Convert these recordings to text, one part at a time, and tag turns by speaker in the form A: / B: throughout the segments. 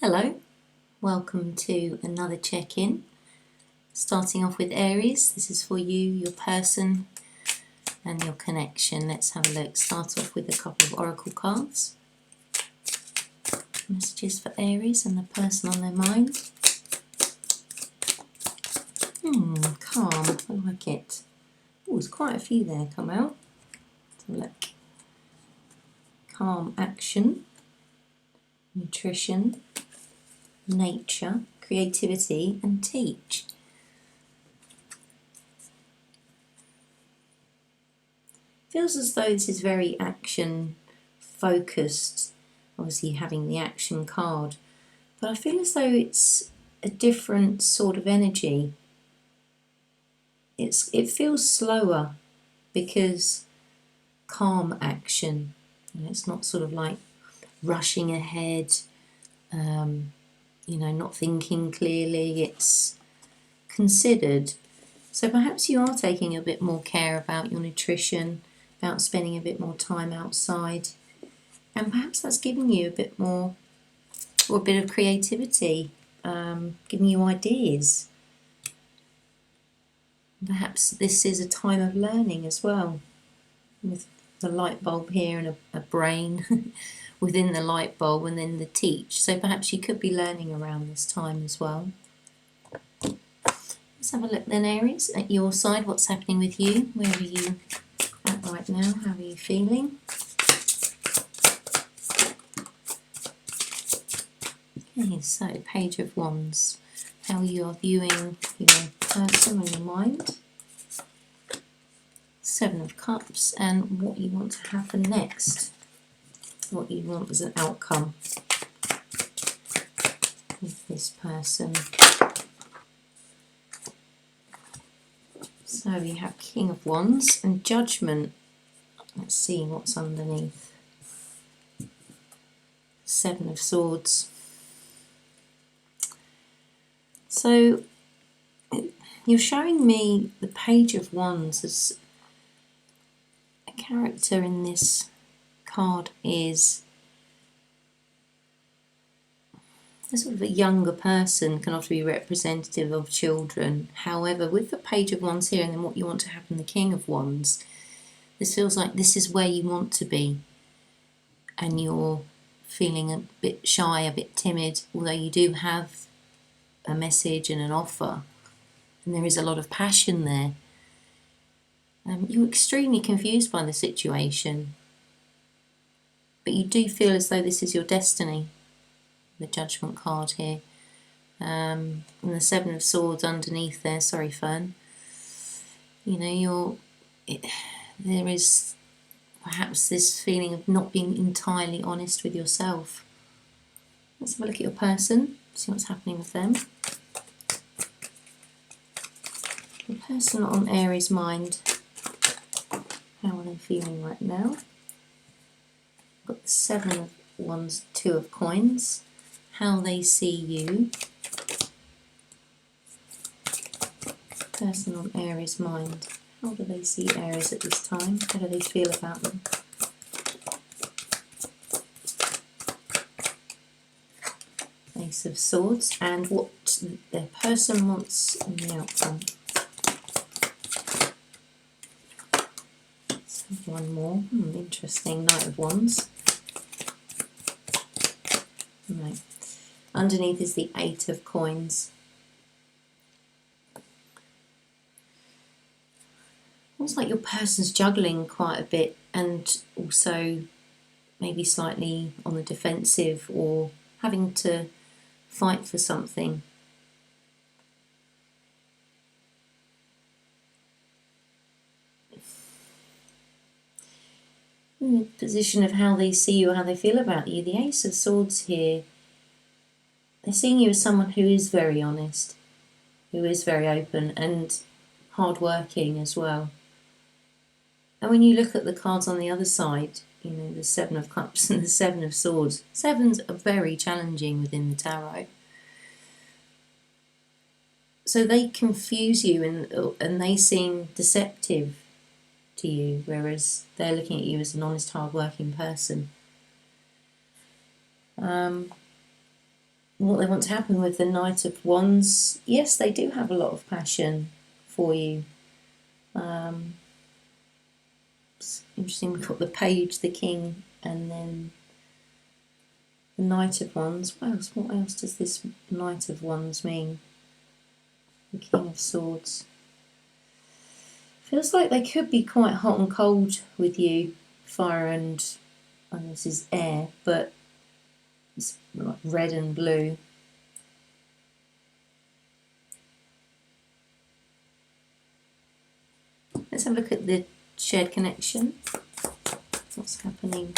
A: Hello, welcome to another check-in. Starting off with Aries, this is for you, your person and your connection. Let's have a look. Start off with a couple of oracle cards. Messages for Aries and the person on their mind. Calm, I like it. Oh, there's quite a few there come out. Let's have a look. Calm action, nutrition, nature, creativity and teach. Feels as though this is very action focused, obviously having the action card, but I feel as though it's a different sort of energy. It feels slower because calm action, it's not sort of like rushing ahead, not thinking clearly, it's considered. So perhaps you are taking a bit more care about your nutrition, about spending a bit more time outside, and perhaps that's giving you a bit more, or a bit of creativity, giving you ideas. Perhaps this is a time of learning as well, with the light bulb here and a brain within the light bulb and then the teach. So perhaps you could be learning around this time as well. Let's have a look then, Aries, at your side. What's happening with you? Where are you at right now? How are you feeling? Okay, so Page of Wands. How you are viewing your person or your mind. Seven of Cups, and what you want to happen next. What you want as an outcome with this person. So we have King of Wands and Judgment. Let's see what's underneath. Seven of Swords. So you're showing me the Page of Wands as a character in this card is a sort of a younger person, can often be representative of children. However, with the Page of Wands here and then what you want to happen, the King of Wands, this feels like this is where you want to be, and you're feeling a bit shy, a bit timid, although you do have a message and an offer, and there is a lot of passion there. You're extremely confused by the situation, but you do feel as though this is your destiny. The Judgment card here, and the Seven of Swords underneath there. Sorry, Fern. There is perhaps this feeling of not being entirely honest with yourself. Let's have a look at your person, see what's happening with them. The person on Aries' mind, how are they feeling right now? Got the Seven of Wands, Two of Coins. How they see you. Person on Aries' mind. How do they see Aries at this time? How do they feel about them? Ace of Swords, and what their person wants in the outcome. Let's have one more. Interesting. Knight of Wands. Right. Underneath is the Eight of Coins. Almost like your person's juggling quite a bit and also maybe slightly on the defensive or having to fight for something. In the position of how they see you or how they feel about you, the Ace of Swords here, they're seeing you as someone who is very honest, who is very open and hard-working as well. And when you look at the cards on the other side, the Seven of Cups and the Seven of Swords, sevens are very challenging within the tarot. So they confuse you and they seem deceptive to you, whereas they're looking at you as an honest, hard-working person. what they want to happen with the Knight of Wands, yes, they do have a lot of passion for you. It's interesting, we've got the Page, the King, and then the Knight of Wands. What else does this Knight of Wands mean? The King of Swords. Feels like they could be quite hot and cold with you. Fire and this is air, but it's like red and blue. Let's have a look at the shared connection. What's happening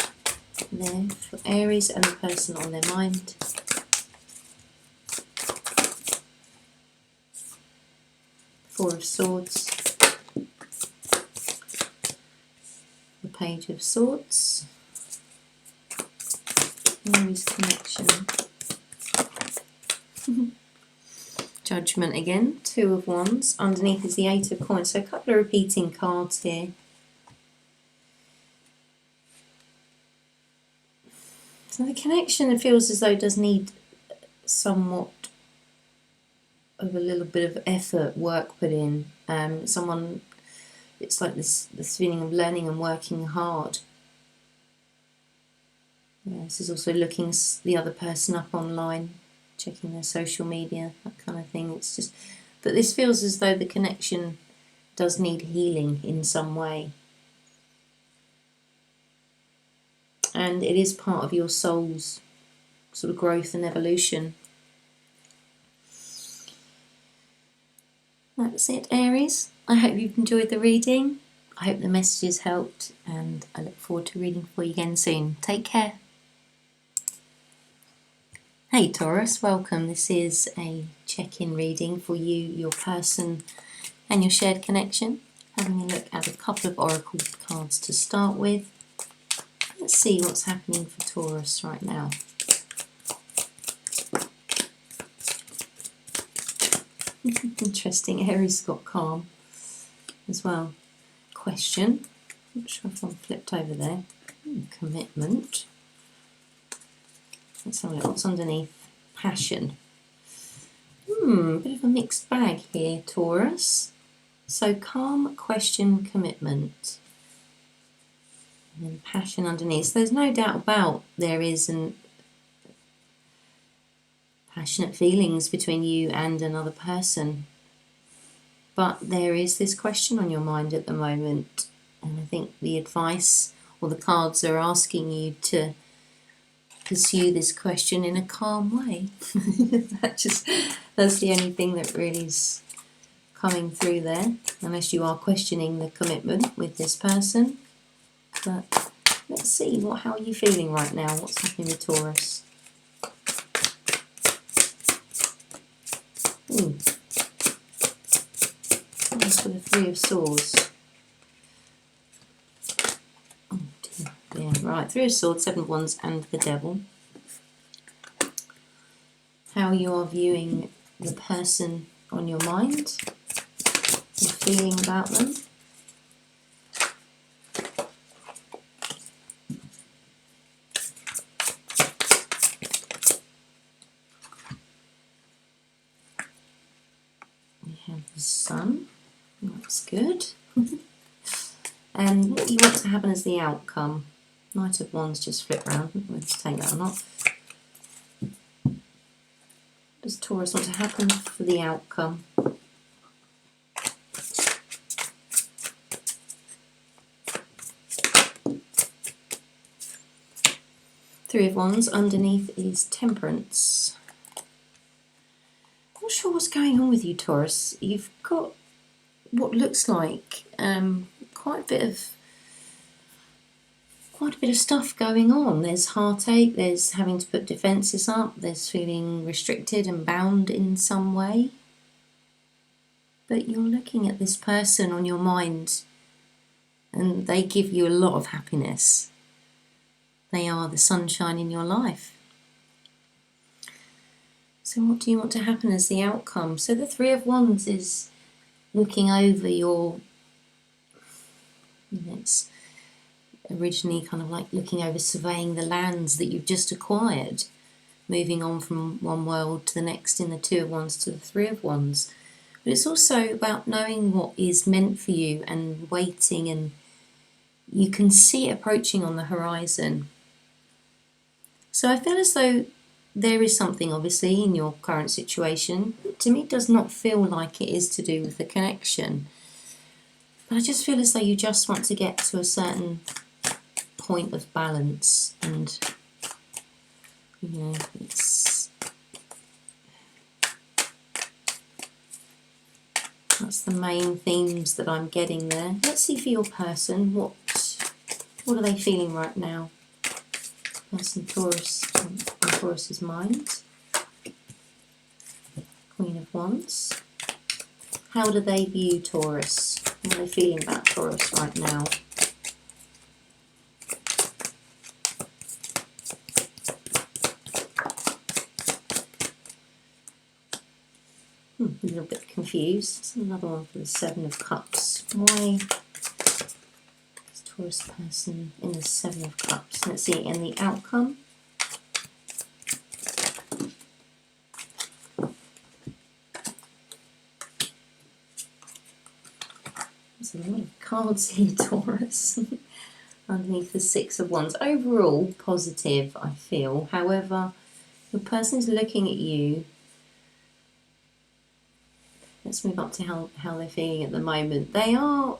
A: there for Aries and the person on their mind. Four of Swords. The Page of Swords. Aries connection. Judgment again. Two of Wands. Underneath is the Eight of Coins. So a couple of repeating cards here. So the connection, it feels as though it does need somewhat of a little bit of effort, work put in. Someone, it's like this feeling of learning and working hard. Yeah, this is also looking the other person up online, checking their social media, that kind of thing. It's just, but this feels as though the connection does need healing in some way. And it is part of your soul's sort of growth and evolution. That's it, Aries. I hope you've enjoyed the reading. I hope the messages helped, and I look forward to reading for you again soon. Take care. Hey Taurus, welcome. This is a check-in reading for you, your person and your shared connection. Having a look at a couple of oracle cards to start with. Let's see what's happening for Taurus right now. Interesting, Aries got calm as well. Question, not sure if I'm flipped over there. Commitment. Let's have a look what's underneath. Passion. Bit of a mixed bag here, Taurus. So calm, question, commitment. And then passion underneath. So there's no doubt about there is an passionate feelings between you and another person. But there is this question on your mind at the moment. And I think the advice or the cards are asking you to pursue this question in a calm way. That's the only thing that really is coming through there. Unless you are questioning the commitment with this person. But let's see, how are you feeling right now? What's happening with Taurus? That's for the Three of Swords. Oh dear. Yeah, right. Three of Swords, Seven of Wands, and the Devil. How you are viewing the person on your mind. Your feeling about them. The Sun, that's good. And what you want to happen as the outcome. Knight of Wands just flip round. Let's take that or not. Does Taurus want to happen for the outcome? Three of Wands, underneath is Temperance. Not sure what's going on with you, Taurus. You've got what looks like quite a bit of stuff going on. There's heartache, there's having to put defences up, there's feeling restricted and bound in some way. But you're looking at this person on your mind and they give you a lot of happiness. They are the sunshine in your life. So what do you want to happen as the outcome? So the Three of Wands is looking over your, it's originally kind of like looking over, surveying the lands that you've just acquired. moving on from one world to the next in the Two of Wands to the Three of Wands. But it's also about knowing what is meant for you and waiting, and you can see it approaching on the horizon. So I feel as though there is something obviously in your current situation. To me, it does not feel like it is to do with the connection. But I just feel as though you just want to get to a certain point of balance, and you know, that's the main themes that I'm getting there. Let's see for your person, what are they feeling right now? Person Taurus, on Taurus's mind. Queen of Wands. How do they view Taurus? What are they feeling about Taurus right now? A little bit confused. It's another one for the Seven of Cups. Why is Taurus person in the Seven of Cups? Let's see, and the outcome. There's a lot of cards here, Taurus. Underneath the Six of Wands. Overall, positive, I feel. However, the person is looking at you. Let's move up to how they're feeling at the moment. They are,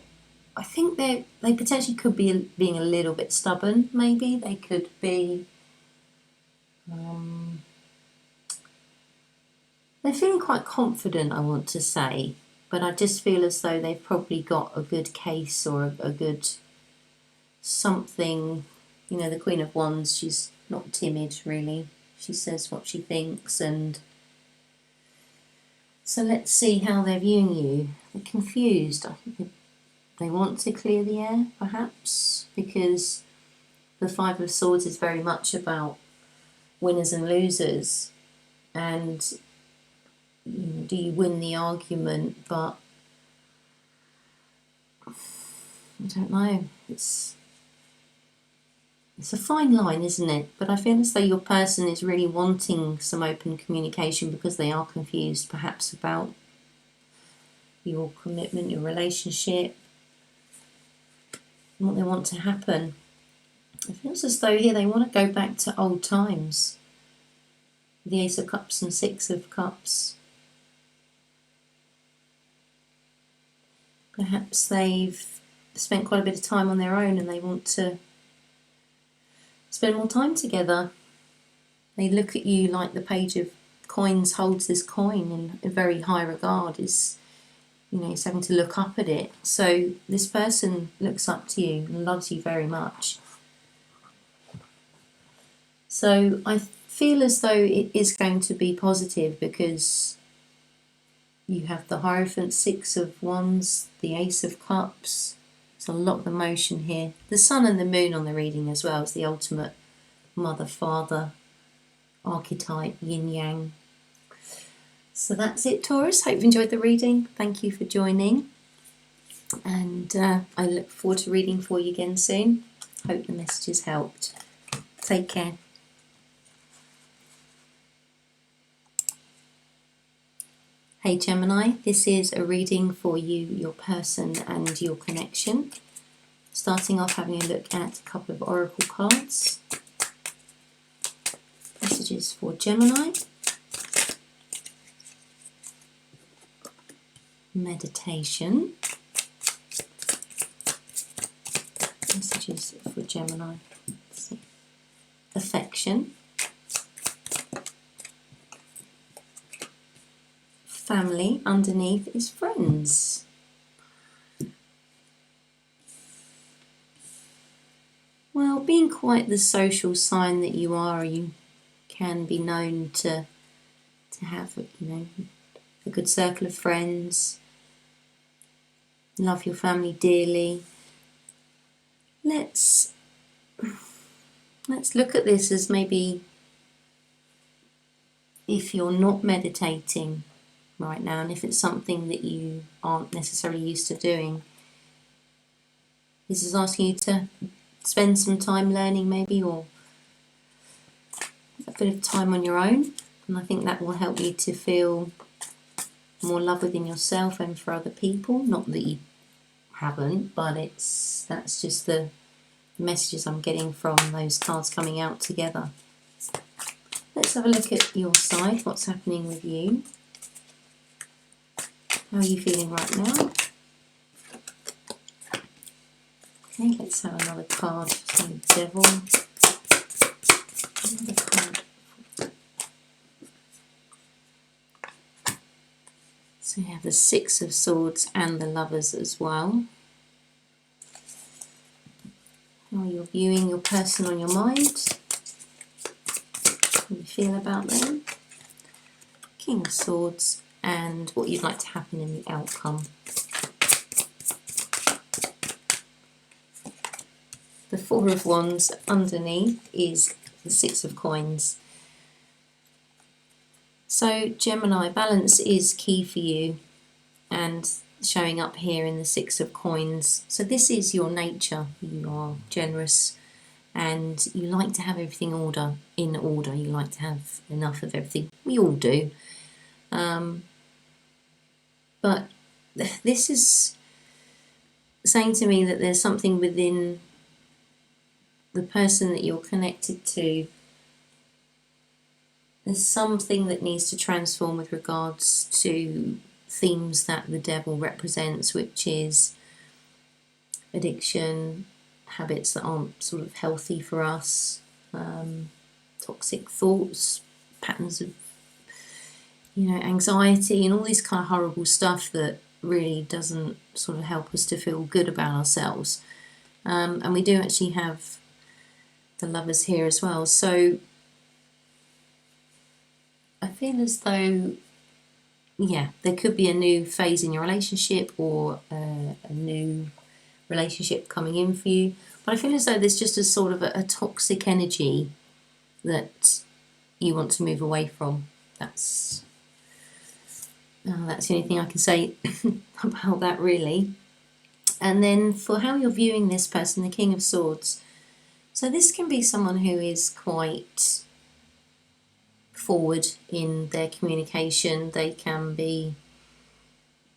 A: I think they potentially could be being a little bit stubborn, maybe. They could be, they're feeling quite confident, I want to say. But I just feel as though they've probably got a good case or a good something. You know, the Queen of Wands, she's not timid, really. She says what she thinks, and so let's see how they're viewing you. They're confused. I think they want to clear the air, perhaps, because the Five of Swords is very much about winners and losers. And you know, do you win the argument? But I don't know. It's a fine line, isn't it? But I feel as though your person is really wanting some open communication because they are confused, perhaps, about your commitment, your relationship, and what they want to happen. It feels as though here they want to go back to old times. The Ace of Cups and Six of Cups. Perhaps they've spent quite a bit of time on their own and they want to spend more time together. They look at you like the Page of Coins holds this coin in very high regard. Is, you know, he's having to look up at it. So this person looks up to you and loves you very much. So I feel as though it is going to be positive because you have the Hierophant, Six of Wands, the Ace of Cups. There's a lot of emotion here. The Sun and the Moon on the reading as well is the ultimate mother-father archetype, yin-yang. So that's it, Taurus. Hope you enjoyed the reading. Thank you for joining. And I look forward to reading for you again soon. Hope the messages helped. Take care. Hey Gemini, this is a reading for you, your person and your connection. Starting off having a look at a couple of oracle cards. Messages for Gemini. Meditation. Messages for Gemini. Let's see. Affection. Family. Underneath is friends. Well, being quite the social sign that you are, you can be known to have, you know, a good circle of friends. Love your family dearly. Let's look at this as maybe if you're not meditating right now, and if it's something that you aren't necessarily used to doing, this is asking you to spend some time learning maybe, or a bit of time on your own, and I think that will help you to feel more love within yourself and for other people. Not that you haven't, but that's just the messages I'm getting from those cards coming out together. Let's have a look at your side. What's happening with you? How are you feeling right now? Okay, let's have another card from the Devil. Another card. So you have the Six of Swords and the Lovers as well. How you're viewing your person on your mind. How you feel about them. King of Swords and what you'd like to happen in the outcome. The Four of Wands underneath is the Six of Coins. So Gemini, balance is key for you, and showing up here in the Six of Coins. So this is your nature. You are generous and you like to have everything in order. You like to have enough of everything. We all do. But this is saying to me that there's something within the person that you're connected to. There's something that needs to transform with regards to themes that the Devil represents, which is addiction, habits that aren't sort of healthy for us, toxic thoughts, patterns of, anxiety, and all this kind of horrible stuff that really doesn't sort of help us to feel good about ourselves. And we do actually have the Lovers here as well. So I feel as though, there could be a new phase in your relationship or a new relationship coming in for you. But I feel as though there's just a sort of a toxic energy that you want to move away from. That's the only thing I can say about that, really. And then for how you're viewing this person, the King of Swords. So this can be someone who is quite forward in their communication. They can be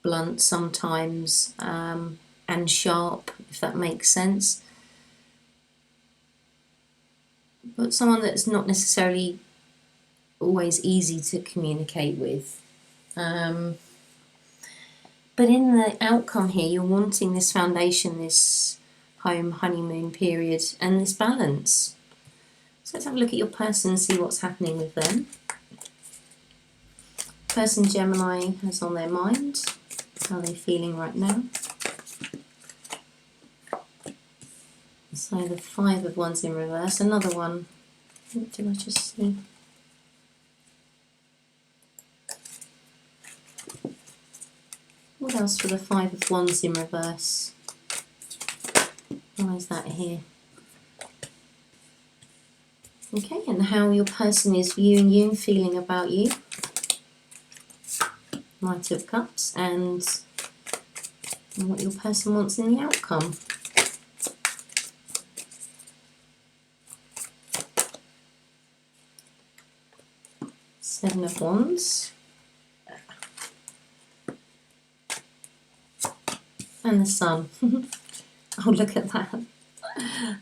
A: blunt sometimes, and sharp, if that makes sense. But someone that's not necessarily always easy to communicate with. But in the outcome here, you're wanting this foundation, this home honeymoon period, and this balance. So let's have a look at your person and see what's happening with them. Person Gemini has on their mind. How are they feeling right now? So the Five of Wands in reverse. Another one. What did I just see? What else for the Five of Wands in reverse? Why is that here? Okay, and how your person is viewing you and feeling about you. Knight of Cups, and what your person wants in the outcome. Seven of Wands. And the Sun. Oh, look at that.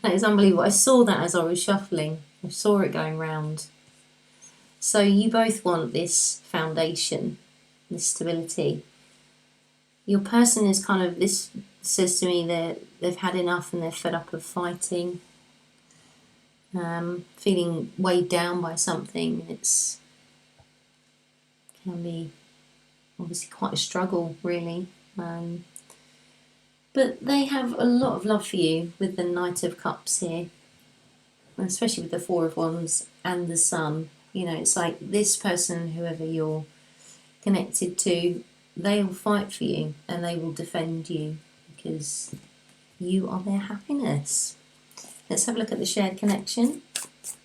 A: That is unbelievable. I saw that as I was shuffling. I saw it going round. So you both want this foundation, this stability. Your person is kind of, this says to me that they've had enough and they're fed up of fighting, feeling weighed down by something. Can be obviously quite a struggle, really. But they have a lot of love for you with the Knight of Cups here, especially with the Four of Wands and the Sun. It's like this person, whoever you're connected to, they will fight for you and they will defend you because you are their happiness. Let's have a look at the shared connection,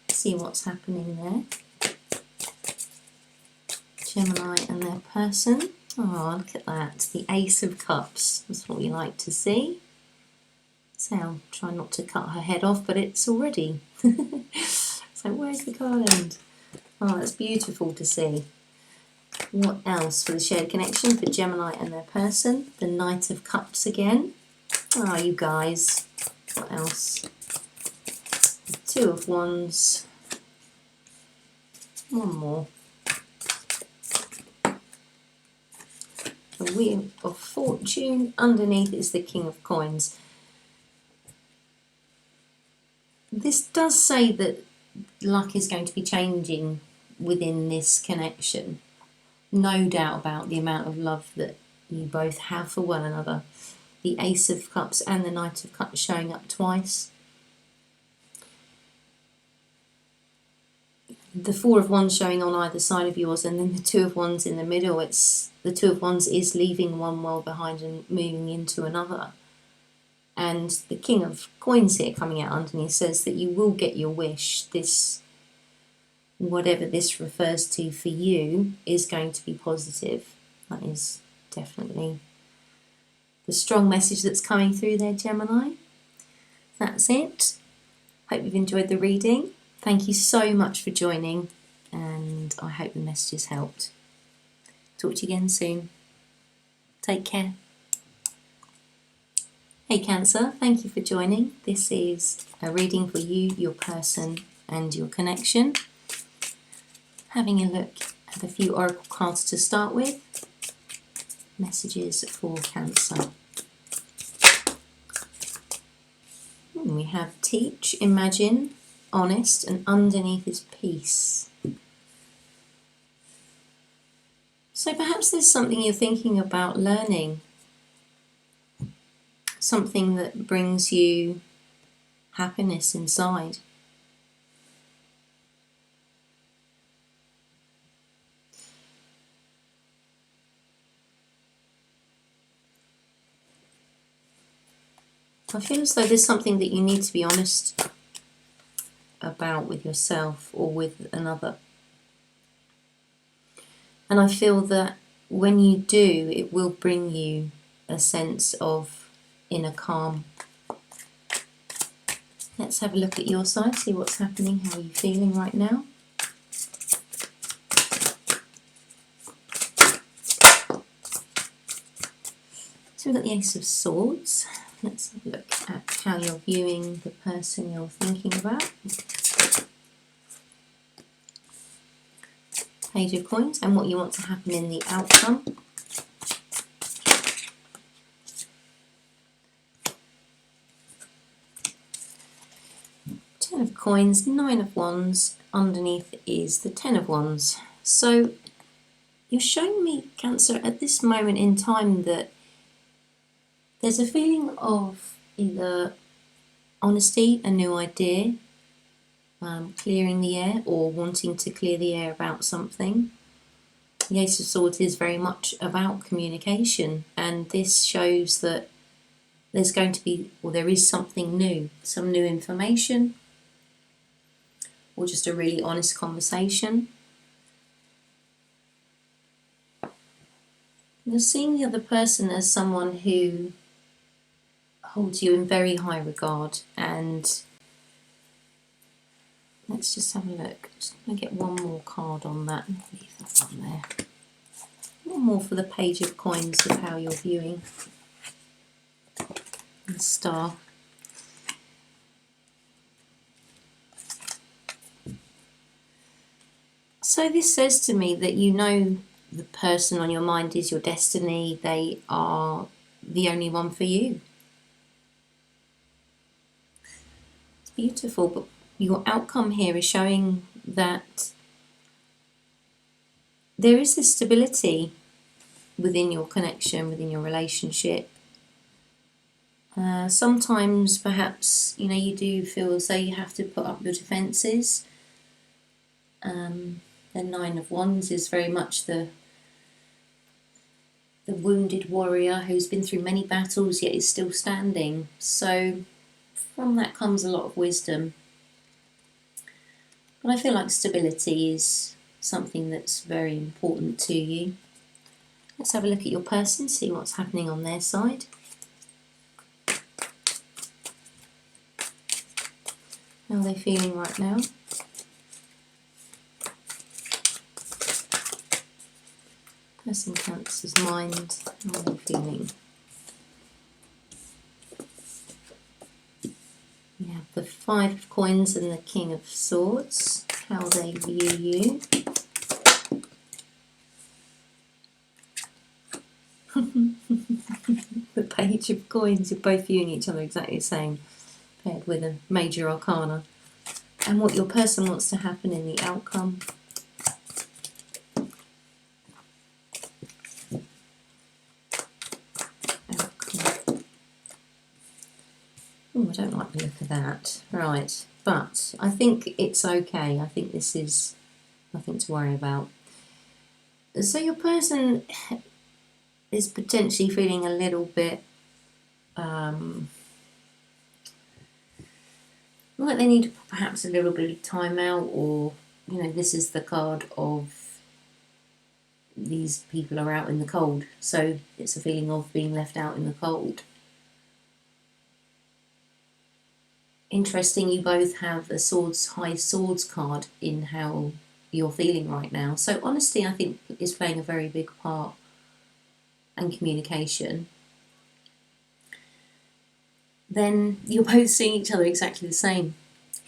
A: see what's happening there. Gemini and their person. Oh, look at that. The Ace of Cups. That's what we like to see. So I'll try not to cut her head off, but it's already. So where's the card end? Oh, that's beautiful to see. What else for the shared connection for Gemini and their person? The Knight of Cups again. Ah, you guys. What else? The Two of Wands. One more. The Wheel of Fortune. Underneath is the King of Coins. This does say that luck is going to be changing within this connection. No doubt about the amount of love that you both have for one another. The Ace of Cups and the Knight of Cups showing up twice. The Four of Wands showing on either side of yours, and then the Two of Wands in the middle. It's the Two of Wands is leaving one world behind and moving into another. And the King of Coins here coming out underneath says that you will get your wish. This, whatever this refers to for you, is going to be positive. That is definitely the strong message that's coming through there, Gemini. That's it. Hope you've enjoyed the reading. Thank you so much for joining, and I hope the messages helped. Talk to you again soon. Take care. Hey Cancer, thank you for joining. This is a reading for you, your person and your connection. Having a look at a few oracle cards to start with. Messages for Cancer. We have Teach, Imagine, Honest, and underneath is Peace. So perhaps there's something you're thinking about learning. Something that brings you happiness inside. I feel as though there's something that you need to be honest about with yourself or with another. And I feel that when you do, it will bring you a sense of inner calm. Let's have a look at your side, see what's happening, how are you feeling right now. So we've got the Ace of Swords. Let's have a look at how you're viewing the person you're thinking about. Page of Coins and what you want to happen in the outcome. Ten of Coins, Nine of Wands, underneath is the Ten of Wands. So you're showing me, Cancer, at this moment in time that there's a feeling of either honesty, a new idea, clearing the air, or wanting to clear the air about something. The Ace of Swords is very much about communication, and this shows that there's going to be, or there is something new, some new information, or just a really honest conversation. You're seeing the other person as someone who holds you in very high regard, and let's just have a look. Just going to get one more card on that and leave that one there. One more for the Page of Coins of how you're viewing the Star. So this says to me that you know the person on your mind is your destiny. They are the only one for you. It's beautiful, but your outcome here is showing that there is this stability within your connection, within your relationship. Sometimes perhaps, you do feel as though you have to put up your defences. The Nine of Wands is very much the wounded warrior who's been through many battles yet is still standing. So from that comes a lot of wisdom. But I feel like stability is something that's very important to you. Let's have a look at your person, see what's happening on their side. How are they feeling right now? Person Cancer's mind, how are they feeling? We have the Five of Coins and the King of Swords, how they view you. The Page of Coins, you're both viewing each other exactly the same, paired with a Major Arcana. And what your person wants to happen in the outcome. Oh, I don't like the look of that. Right, but I think it's okay. I think this is nothing to worry about. So your person is potentially feeling a little bit like they need perhaps a little bit of time out, or, you know, this is the card of these people are out in the cold. So it's a feeling of being left out in the cold. Interesting, you both have a High Swords card in how you're feeling right now. So honesty, I think, is playing a very big part, and communication. Then you're both seeing each other exactly the same.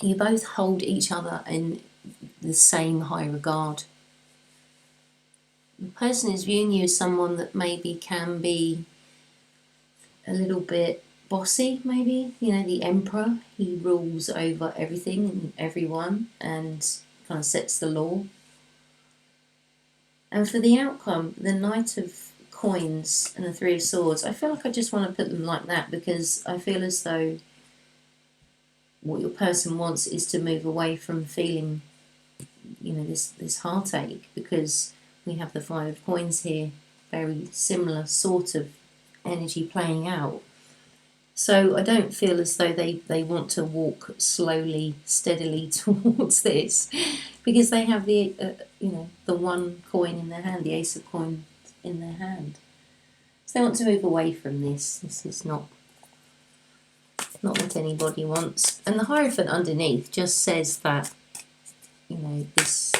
A: You both hold each other in the same high regard. The person is viewing you as someone that maybe can be a little bit bossy, maybe. You know, the Emperor, he rules over everything and everyone and kind of sets the law. And for the outcome, the Knight of Coins and the Three of Swords, I feel like I just want to put them like that, because I feel as though what your person wants is to move away from feeling, you know, this heartache, because we have the Five of Coins here, very similar sort of energy playing out. So I don't feel as though they want to walk slowly, steadily towards this, because they have the, you know, the one coin in their hand, the Ace of Coins in their hand. So they want to move away from this. This is not what anybody wants. And the Hierophant underneath just says that, you know,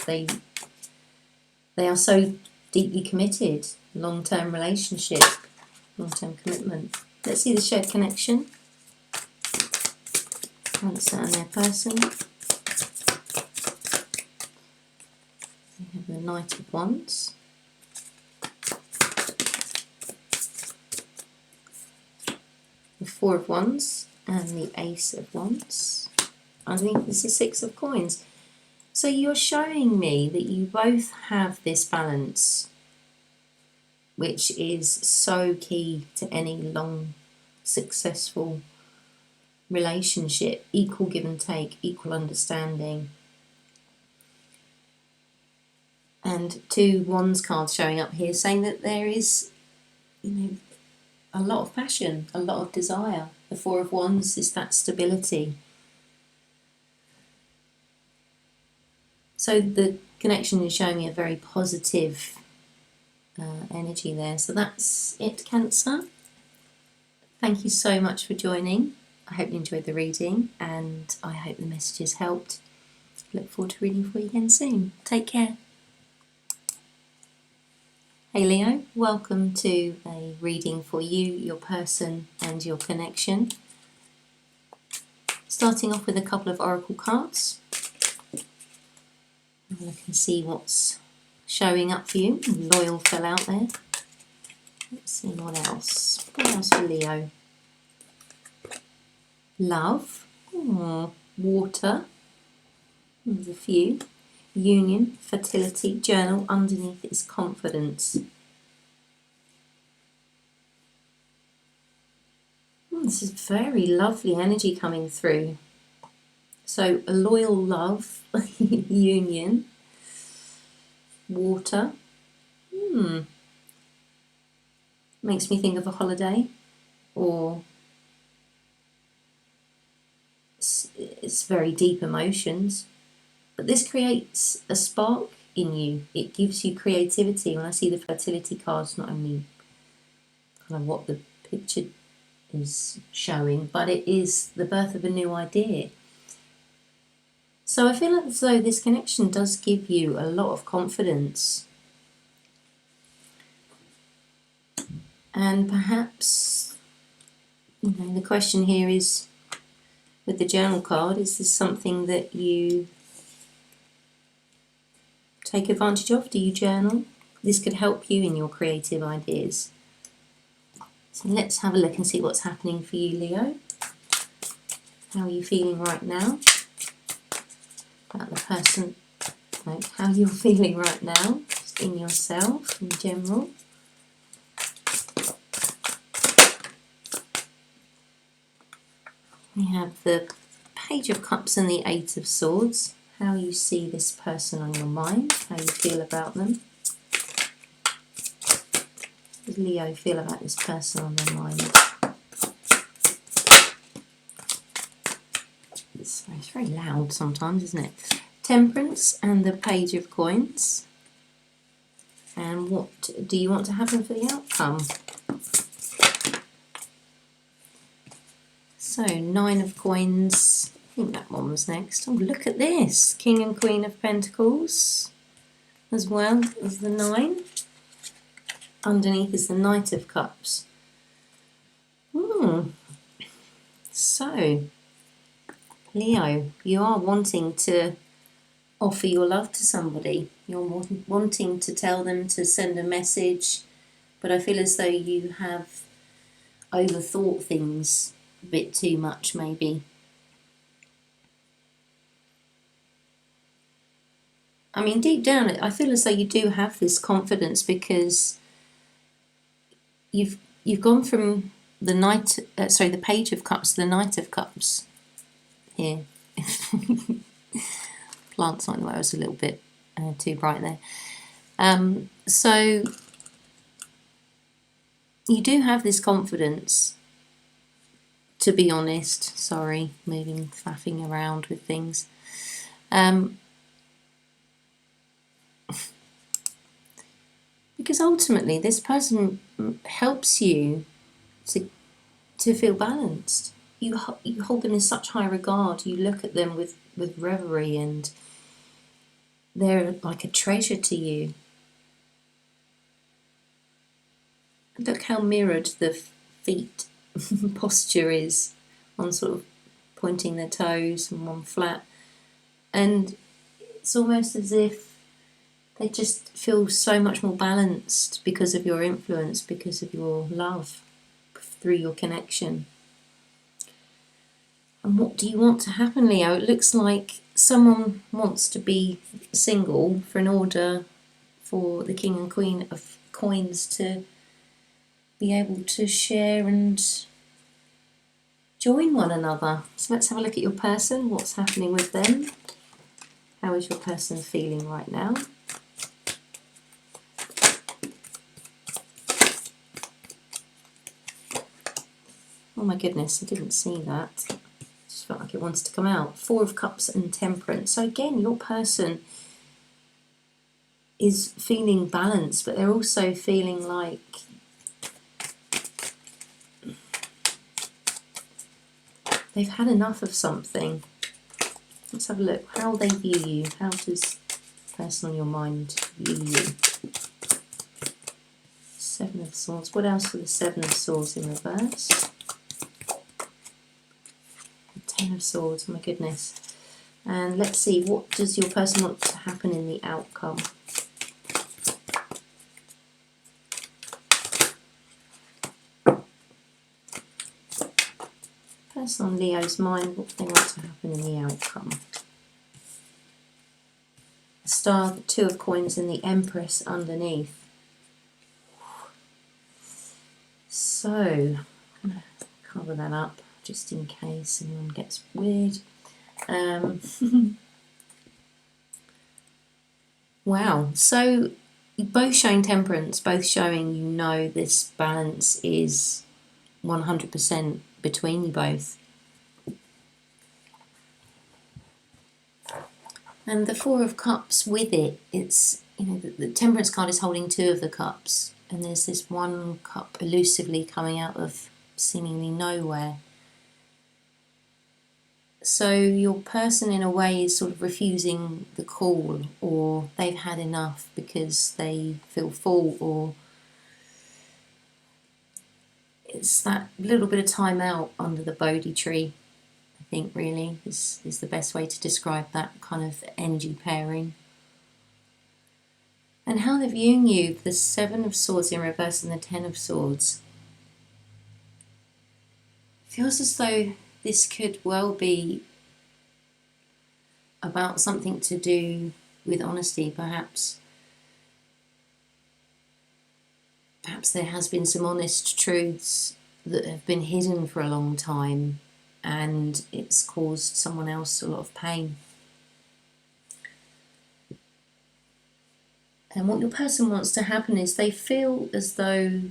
A: they are so deeply committed, long-term relationship, long-term commitment. Let's see the shared connection. Cancer and their person. We have the Knight of Wands. The Four of Wands and the Ace of Wands. Underneath this is Six of Coins. So you're showing me that you both have this balance, which is so key to any long, successful relationship. Equal give and take, equal understanding. And two Wands cards showing up here saying that there is, you know, a lot of passion, a lot of desire. The Four of Wands is that stability. So the connection is showing me a very positive energy there. So that's it, Cancer. Thank you so much for joining. I hope you enjoyed the reading, and I hope the messages helped. Look forward to reading for you again soon. Take care. Hey Leo, welcome to a reading for you, your person and your connection. Starting off with a couple of oracle cards. Have a look and see what's showing up for you. Loyal fell out there. Let's see what else. What else for Leo? Love. Water. There's a few. Union, fertility, journal. Underneath is confidence. This is very lovely energy coming through. So a loyal love, union, water. Makes me think of a holiday, or it's very deep emotions. But this creates a spark in you. It gives you creativity. When I see the fertility cards, not only kind of what the picture is showing, but it is the birth of a new idea. So I feel as though this connection does give you a lot of confidence. And perhaps, the question here is, with the journal card, is this something that you take advantage of? Do you journal? This could help you in your creative ideas. So let's have a look and see what's happening for you, Leo. How are you feeling right now? About the person, how you're feeling right now, just in yourself in general. We have the Page of Cups and the Eight of Swords. How you see this person on your mind, how you feel about them. How does Leo feel about this person on their mind? It's very loud sometimes, isn't it? Temperance and the Page of Coins. And what do you want to happen for the outcome? So, Nine of Coins. I think that one was next. Oh, look at this. King and Queen of Pentacles, as well as the 9. Underneath is the Knight of Cups. So, Leo, you are wanting to offer your love to somebody. You're wanting to tell them to send a message, but I feel as though you have overthought things a bit too much, maybe. I mean, deep down, I feel as though you do have this confidence, because you've gone from the the Page of Cups to the Knight of Cups here. Plant's not in the way, I was a little bit too bright there. So you do have this confidence, to be honest. Sorry, faffing around with things. Because ultimately this person helps you to feel balanced. You hold them in such high regard. You look at them with reverie, and they're like a treasure to you. Look how mirrored the feet posture is, one sort of pointing their toes and one flat. And it's almost as if they just feel so much more balanced because of your influence, because of your love, through your connection. And what do you want to happen, Leo? It looks like someone wants to be single in order for the King and Queen of Coins to be able to share and join one another. So let's have a look at your person. What's happening with them? How is your person feeling right now? Oh my goodness, I didn't see that. Just felt like it wanted to come out. Four of Cups and Temperance. So again, your person is feeling balanced, but they're also feeling like they've had enough of something. Let's have a look. How they view you. How does the person on your mind view you? Seven of Swords. What else for the Seven of Swords in reverse? Ten of Swords. Oh my goodness. And let's see, what does your person want to happen in the outcome? Person on Leo's mind, what do they want to happen in the outcome? The Star, the Two of Coins, and the Empress underneath. So, I'm going to cover that up just in case anyone gets weird. Wow, so both showing Temperance, both showing this balance is 100% between you both. And the Four of Cups with it, it's, the Temperance card is holding two of the cups, and there's this one cup elusively coming out of seemingly nowhere. So your person in a way is sort of refusing the call, or they've had enough because they feel full, or it's that little bit of time out under the Bodhi tree, I think, really is the best way to describe that kind of energy pairing. And how they're viewing you, the Seven of Swords in reverse and the Ten of Swords. Feels as though this could well be about something to do with honesty, perhaps. Perhaps there has been some honest truths that have been hidden for a long time and it's caused someone else a lot of pain. And what your person wants to happen is they feel as though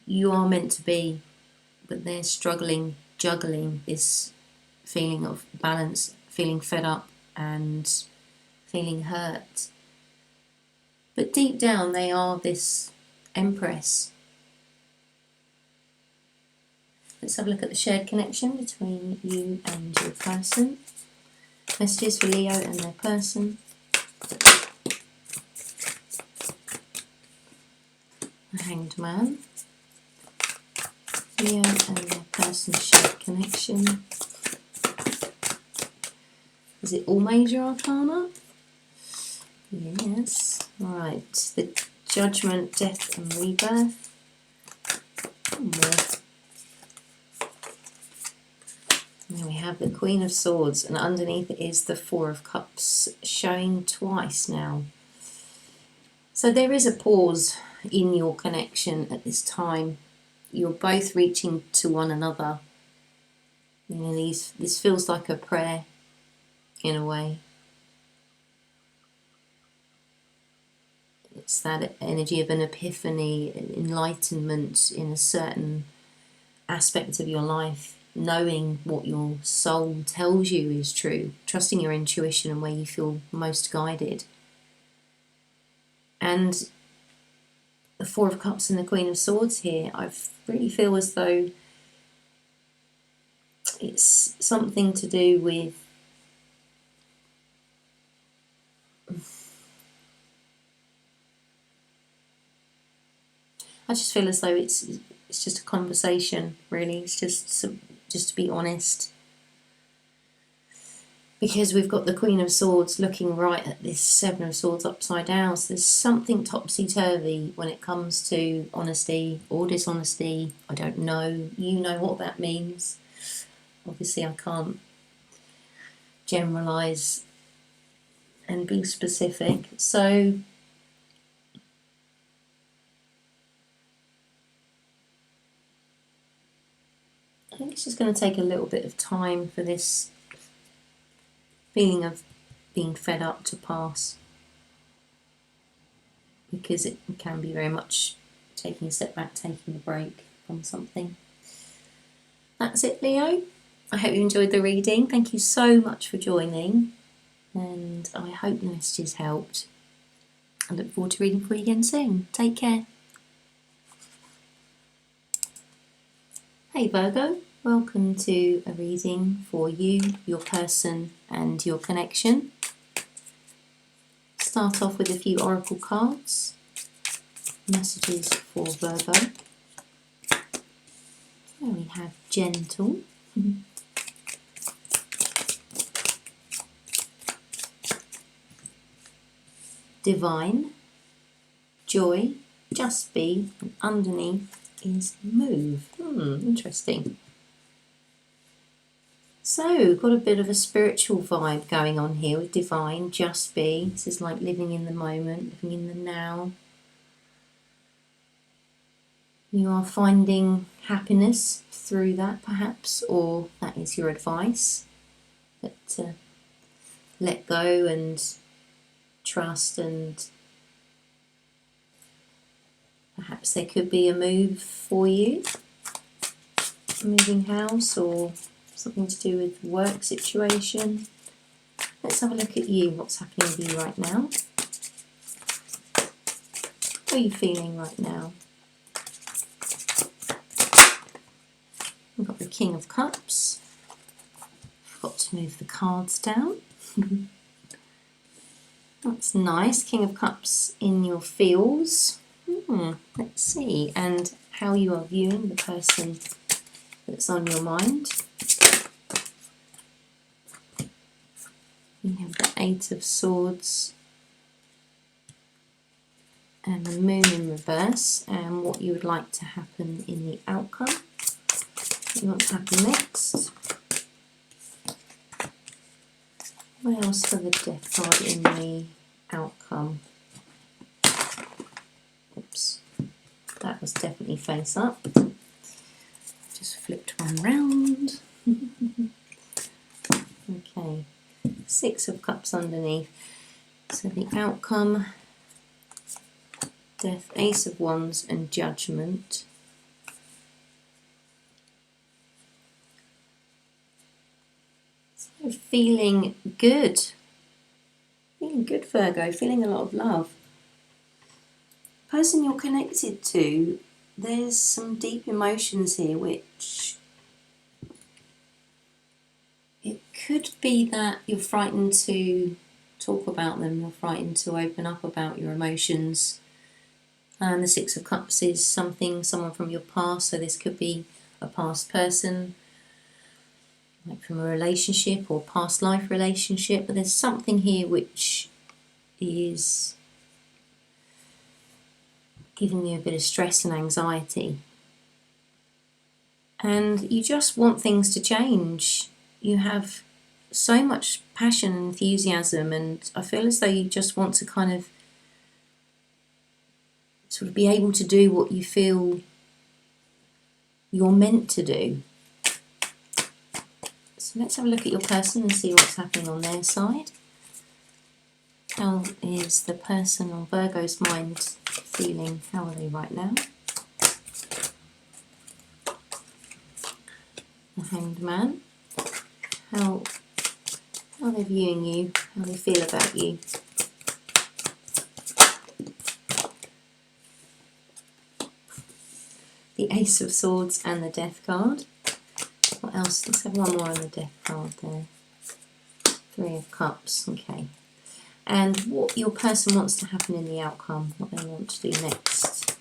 A: you are meant to be, but they're struggling, juggling this feeling of balance, feeling fed up and feeling hurt. But deep down they are this Empress. Let's have a look at the shared connection between you and your person. Messages for Leo and their person. The Hanged Man. Leo and their person's shared connection. Is it all major arcana? Yes. Right. The Judgment, Death and Rebirth. And then we have the Queen of Swords, and underneath it is the Four of Cups, showing twice now. So there is a pause in your connection at this time. You're both reaching to one another. You know, this feels like a prayer in a way. It's that energy of an epiphany, enlightenment in a certain aspect of your life, knowing what your soul tells you is true, trusting your intuition and where you feel most guided. And the Four of Cups and the Queen of Swords here, I really feel as though it's something to do with I just feel as though it's just a conversation, really. It's just to be honest. Because we've got the Queen of Swords looking right at this Seven of Swords upside down. So there's something topsy-turvy when it comes to honesty or dishonesty. I don't know. You know what that means. Obviously, I can't generalise and be specific. So I think it's just going to take a little bit of time for this feeling of being fed up to pass, because it can be very much taking a step back, taking a break from something. That's it, Leo. I hope you enjoyed the reading. Thank you so much for joining, and I hope the messages helped. I look forward to reading for you again soon. Take care. Hey Virgo, welcome to a reading for you, your person and your connection. Start off with a few oracle cards. Messages for Virgo. There we have Gentle. Divine. Joy. Just Be. And underneath is Move. Interesting. So, got a bit of a spiritual vibe going on here with Divine, Just Be. This is like living in the moment, living in the now. You are finding happiness through that, perhaps, or that is your advice. But let go and trust, and perhaps there could be a move for you, moving house or something to do with work situation. Let's have a look at you, what's happening with you right now. How are you feeling right now? We've got the King of Cups. Forgot to move the cards down. That's nice. King of Cups in your feels. Let's see. And how you are viewing the person that's on your mind. You have the Eight of Swords and the Moon in reverse, and what you would like to happen in the outcome. What you want to happen next. What else for the Death card in the outcome? Oops, that was definitely face up. Just flipped one round. Okay, Six of Cups underneath. So the outcome, Death, Ace of Wands and Judgment. So feeling good. Feeling good, Virgo. Feeling a lot of love. Person you're connected to, there's some deep emotions here which it could be that you're frightened to talk about them, you're frightened to open up about your emotions. And the Six of Cups is someone from your past, so this could be a past person, like from a relationship or past life relationship, but there's something here which is giving you a bit of stress and anxiety. And you just want things to change. You have so much passion and enthusiasm, and I feel as though you just want to kind of sort of be able to do what you feel you're meant to do. So let's have a look at your person and see what's happening on their side. How is the person on Virgo's mind feeling? How are they right now? The Hanged Man. How are they viewing you? How they feel about you? The Ace of Swords and the Death card. What else? Let's have one more on the Death card there. Three of Cups. Okay. And what your person wants to happen in the outcome, what they want to do next.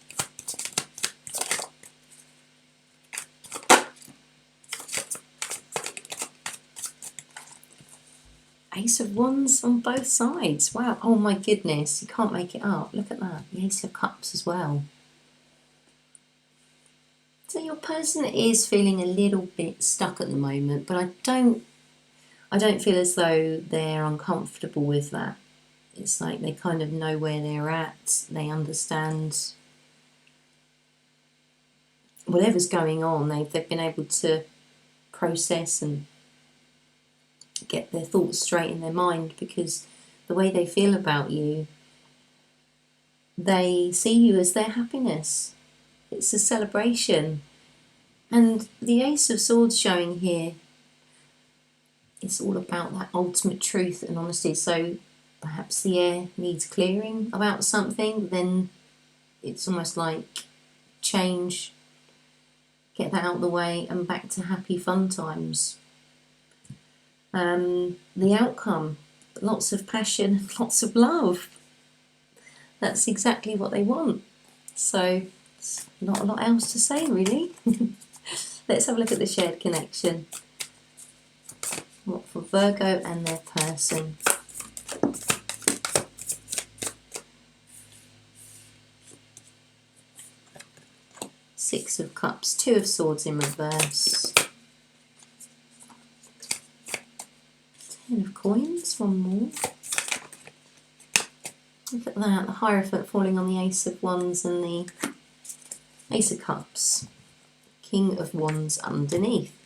A: Ace of Wands on both sides. Wow. Oh my goodness. You can't make it up. Look at that. The Ace of Cups as well. So your person is feeling a little bit stuck at the moment, but I don't feel as though they're uncomfortable with that. It's like they kind of know where they're at. They understand whatever's going on. They've been able to process and get their thoughts straight in their mind, because the way they feel about you, they see you as their happiness. It's a celebration. And the Ace of Swords showing here, it's all about that ultimate truth and honesty. So perhaps the air needs clearing about something, then it's almost like change, get that out of the way and back to happy fun times. The outcome, lots of passion, lots of love. That's exactly what they want. So not a lot else to say really. Let's have a look at the shared connection. What for Virgo and their person. Six of Cups, Two of Swords in reverse. Ten of Coins, one more. Look at that, the Hierophant falling on the Ace of Wands and the Ace of Cups. King of Wands underneath.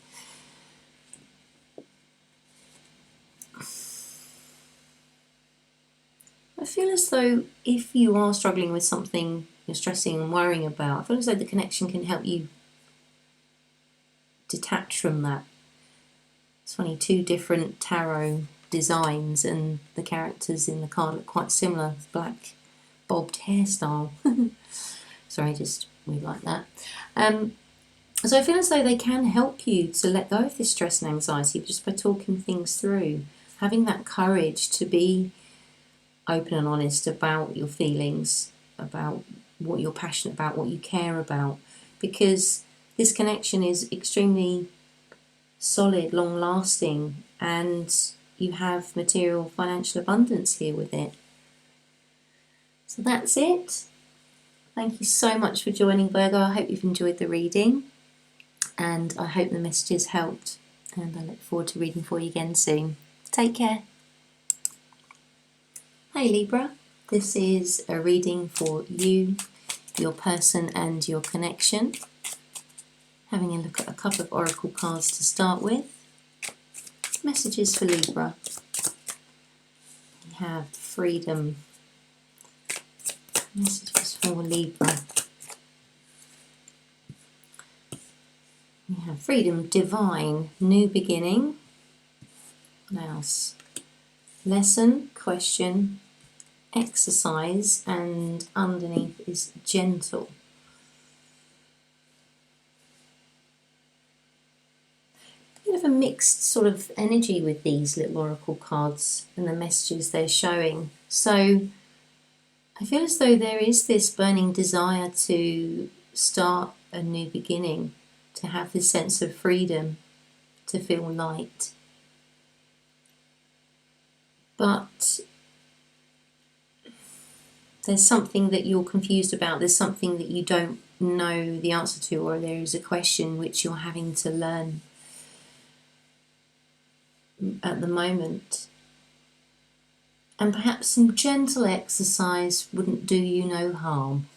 A: I feel as though if you are struggling with something you're stressing and worrying about, I feel as though the connection can help you detach from that. It's funny, two different tarot designs and the characters in the card look quite similar. Black bobbed hairstyle. Sorry, just weird like that. So I feel as though they can help you to let go of this stress and anxiety just by talking things through, having that courage to be open and honest about your feelings, about what you're passionate about, what you care about, because this connection is extremely solid, long-lasting, and you have material financial abundance here with it. So that's it. Thank you so much for joining, Virgo. I hope you've enjoyed the reading, and I hope the messages helped, and I look forward to reading for you again soon. Take care. Hey Libra, this is a reading for you, your person and your connection. Having a look at a couple of oracle cards to start with. Messages for Libra. We have freedom. Messages for Libra. We have freedom, divine, new beginning. What else? Lesson, question, exercise, and underneath is gentle. Bit of a mixed sort of energy with these little oracle cards and the messages they're showing. So I feel as though there is this burning desire to start a new beginning, to have this sense of freedom, to feel light. But there's something that you're confused about, there's something that you don't know the answer to, or there is a question which you're having to learn at the moment. And perhaps some gentle exercise wouldn't do you no harm.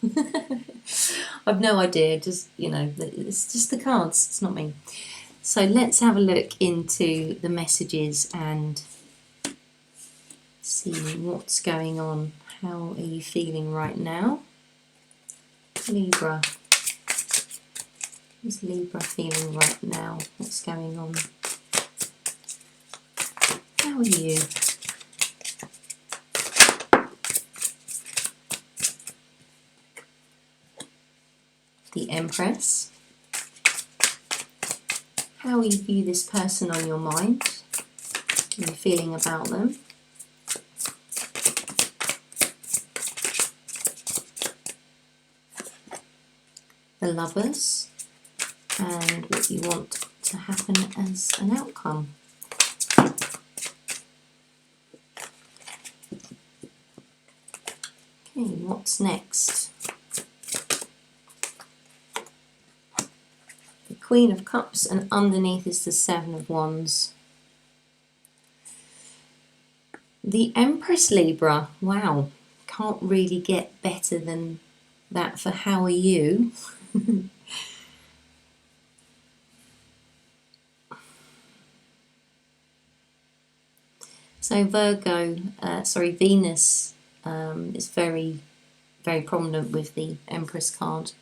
A: I've no idea, just, you know, it's just the cards, it's not me. So let's have a look into the messages and see what's going on. How are you feeling right now? Libra. How's Libra feeling right now? What's going on? How are you? The Empress. How you view this person on your mind? How are you feeling about them? The Lovers, and what you want to happen as an outcome. Okay, what's next? The Queen of Cups, and underneath is the Seven of Wands. The Empress, Libra. Wow, can't really get better than that for how are you? So Venus is very, very prominent with the Empress card.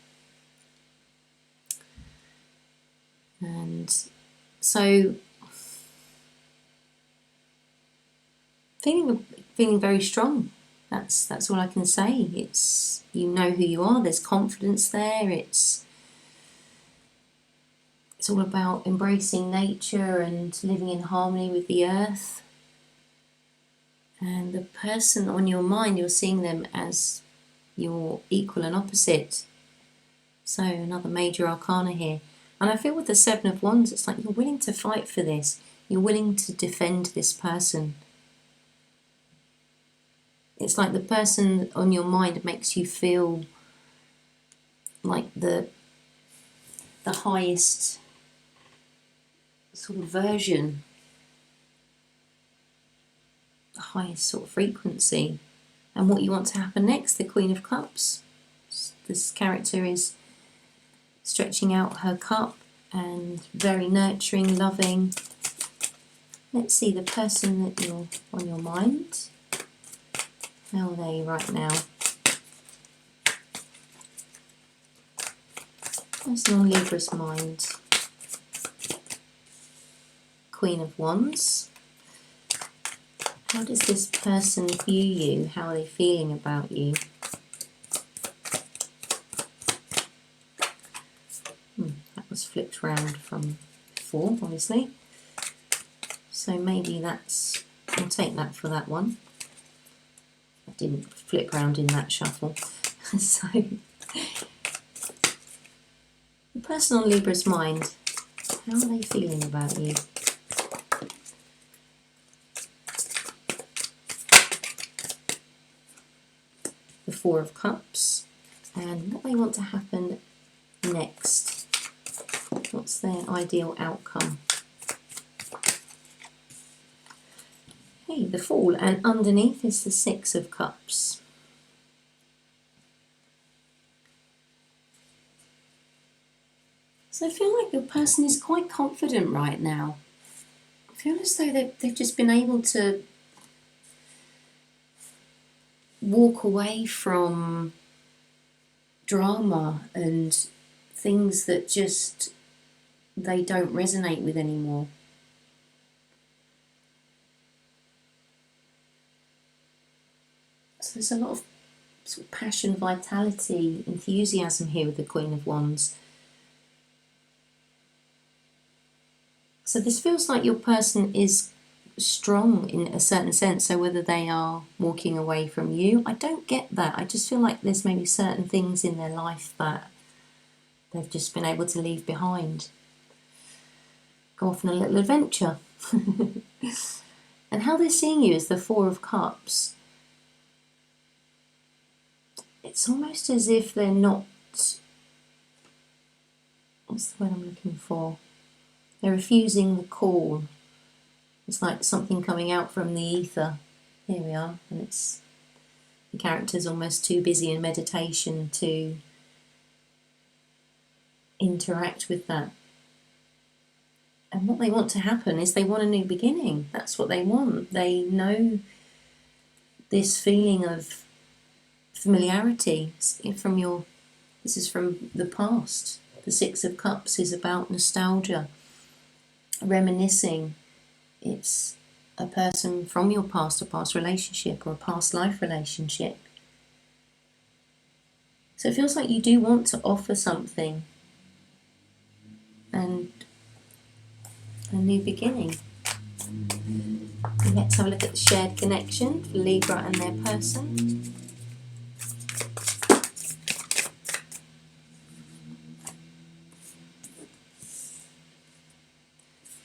A: And so feeling very strong. That's all I can say. It's, you know who you are, there's confidence there, it's all about embracing nature and living in harmony with the earth. And the person on your mind, you're seeing them as your equal and opposite. So another major arcana here. And I feel with the Seven of Wands, it's like you're willing to fight for this. You're willing to defend this person. It's like the person on your mind makes you feel like the highest sort of version, the highest sort of frequency. And what you want to happen next, the Queen of Cups. This character is stretching out her cup and very nurturing, loving. Let's see the person that you're on your mind. How are they right now? Person on Libra's mind. Queen of Wands. How does this person view you? How are they feeling about you? That was flipped round from before, obviously. So maybe that's, I'll take that for that one. I didn't flip round in that shuffle. So The person on Libra's mind, how are they feeling about you? The Four of Cups, and what they want to happen next. What's their ideal outcome? Hey, the Fool, and underneath is the Six of Cups. So I feel like your person is quite confident right now. I feel as though they've just been able to walk away from drama and things that just they don't resonate with anymore. So there's a lot of sort of passion, vitality, enthusiasm here with the Queen of Wands. So this feels like your person is strong in a certain sense. So whether they are walking away from you, I don't get that. I just feel like there's maybe certain things in their life that they've just been able to leave behind. Go off on a little adventure. And how they're seeing you is the Four of Cups. It's almost as if they're not... What's the word I'm looking for? They're refusing the call. It's like something coming out from the ether. Here we are, and it's the character's almost too busy in meditation to interact with that. And what they want to happen is they want a new beginning. That's what they want. They know this feeling of familiarity from your... This is from the past. The Six of Cups is about nostalgia, reminiscing. It's a person from your past, a past relationship or a past life relationship. So it feels like you do want to offer something and a new beginning. And let's have a look at the shared connection for Libra and their person.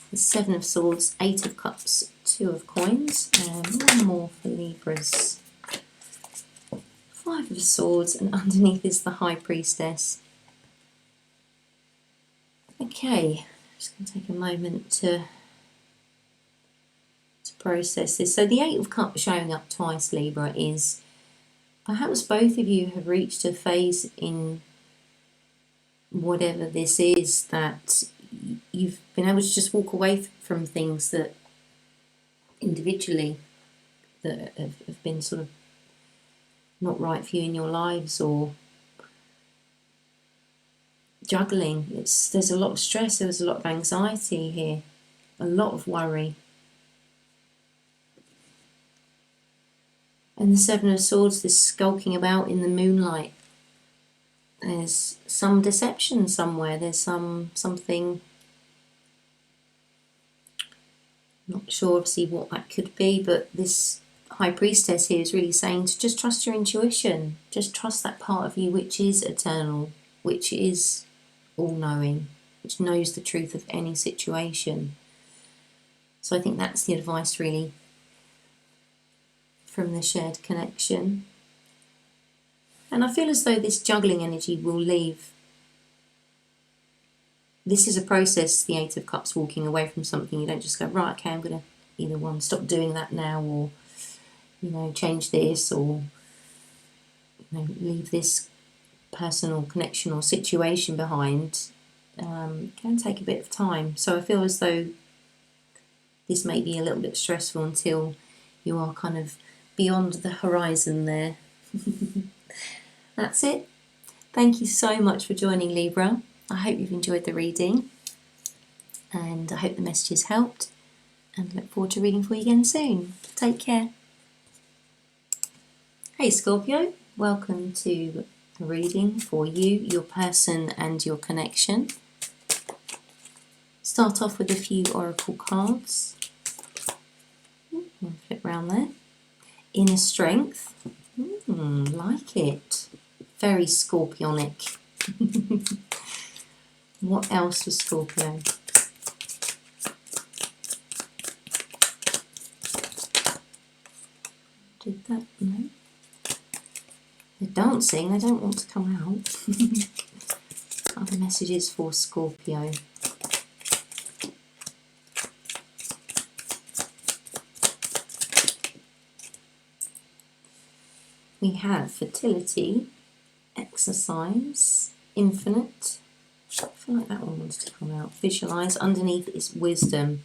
A: The Seven of Swords, Eight of Cups, Two of Coins, and one more for Libras. Five of Swords, and underneath is the High Priestess. Okay, just going to take a moment to process this. So the Eight of Cups showing up twice, Libra, is perhaps both of you have reached a phase in whatever this is that you've been able to just walk away from things that individually that have been sort of not right for you in your lives, or juggling. There's a lot of stress, there's a lot of anxiety here, a lot of worry. And the Seven of Swords, this skulking about in the moonlight. There's some deception somewhere, there's something, not sure obviously what that could be, but this High Priestess here is really saying to just trust your intuition, just trust that part of you which is eternal, which is all-knowing, which knows the truth of any situation. So I think that's the advice really from the shared connection. And I feel as though this juggling energy will leave. This is a process, the Eight of Cups, walking away from something. You don't just go, right, okay, I'm going to either one, stop doing that now, or, you know, change this, or, you know, leave this personal connection or situation behind. It can take a bit of time. So I feel as though this may be a little bit stressful until you are kind of beyond the horizon there. That's it. Thank you so much for joining, Libra. I hope you've enjoyed the reading, and I hope the messages helped, and look forward to reading for you again soon. Take care. Hey Scorpio, welcome to a reading for you, your person and your connection. Start off with a few oracle cards. Flip around there. Inner Strength. Like it. Very scorpionic. What else for Scorpio? Did that? No. They're dancing, they don't want to come out. Other messages for Scorpio. We have fertility, exercise, infinite. I feel like that one wants to come out. Visualize. Underneath is wisdom.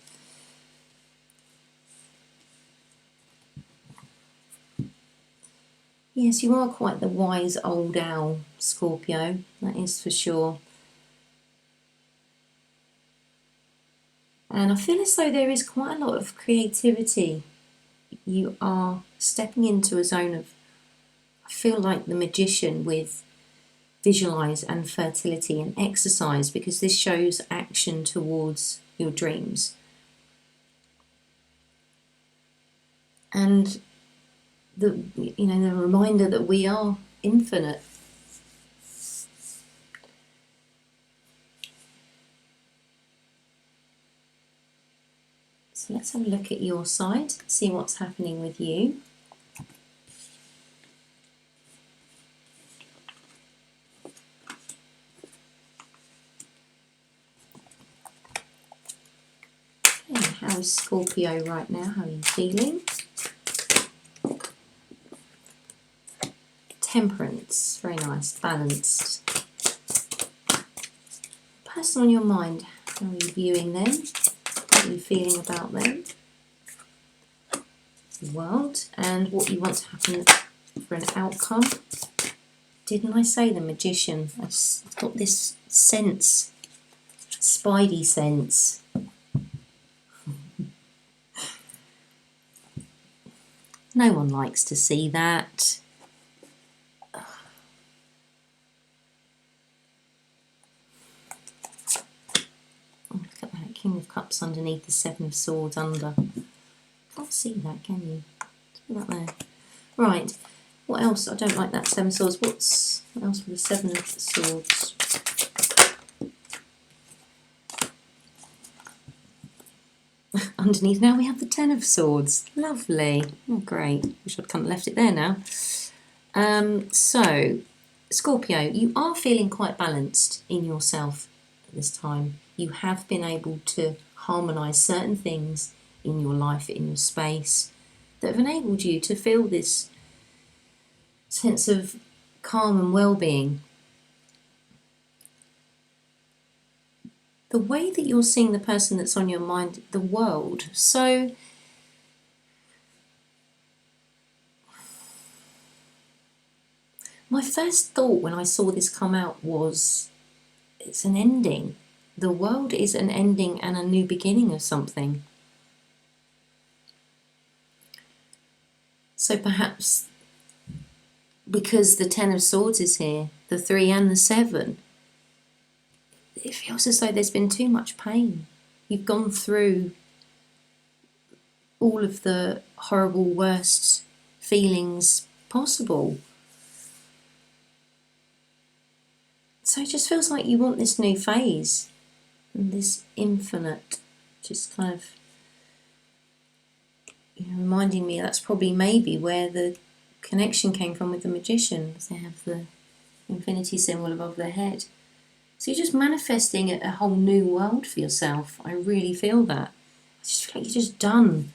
A: Yes, you are quite the wise old owl, Scorpio. That is for sure. And I feel as though there is quite a lot of creativity. You are stepping into a zone of, I feel like the magician with visualize and fertility and exercise, because this shows action towards your dreams. And the reminder that we are infinite. So let's have a look at your side, see what's happening with you. Okay, how is Scorpio right now? How are you feeling? Temperance, very nice, balanced. Person on your mind, how are you viewing them? What are you feeling about them? The world, and what you want to happen for an outcome. Didn't I say the magician? I've got this sense, spidey sense. No one likes to see that. King of Cups underneath the Seven of Swords under. Can't see that, can you? See that there? Right. What else? I don't like that Seven of Swords. What else for the Seven of Swords? Underneath now we have the Ten of Swords. Lovely. Oh, great. Wish I'd kind of left it there now. So, Scorpio, you are feeling quite balanced in yourself at this time. You have been able to harmonise certain things in your life, in your space, that have enabled you to feel this sense of calm and well-being. The way that you're seeing the person that's on your mind, the world. So, my first thought when I saw this come out was, it's an ending. The world is an ending and a new beginning of something. So perhaps because the Ten of Swords is here, the 3 and the 7, it feels as though there's been too much pain. You've gone through all of the horrible, worst feelings possible. So it just feels like you want this new phase. And this infinite, just kind of reminding me that's probably maybe where the connection came from with the magician, because they have the infinity symbol above their head. So you're just manifesting a whole new world for yourself. I really feel that. I just feel like you're just done.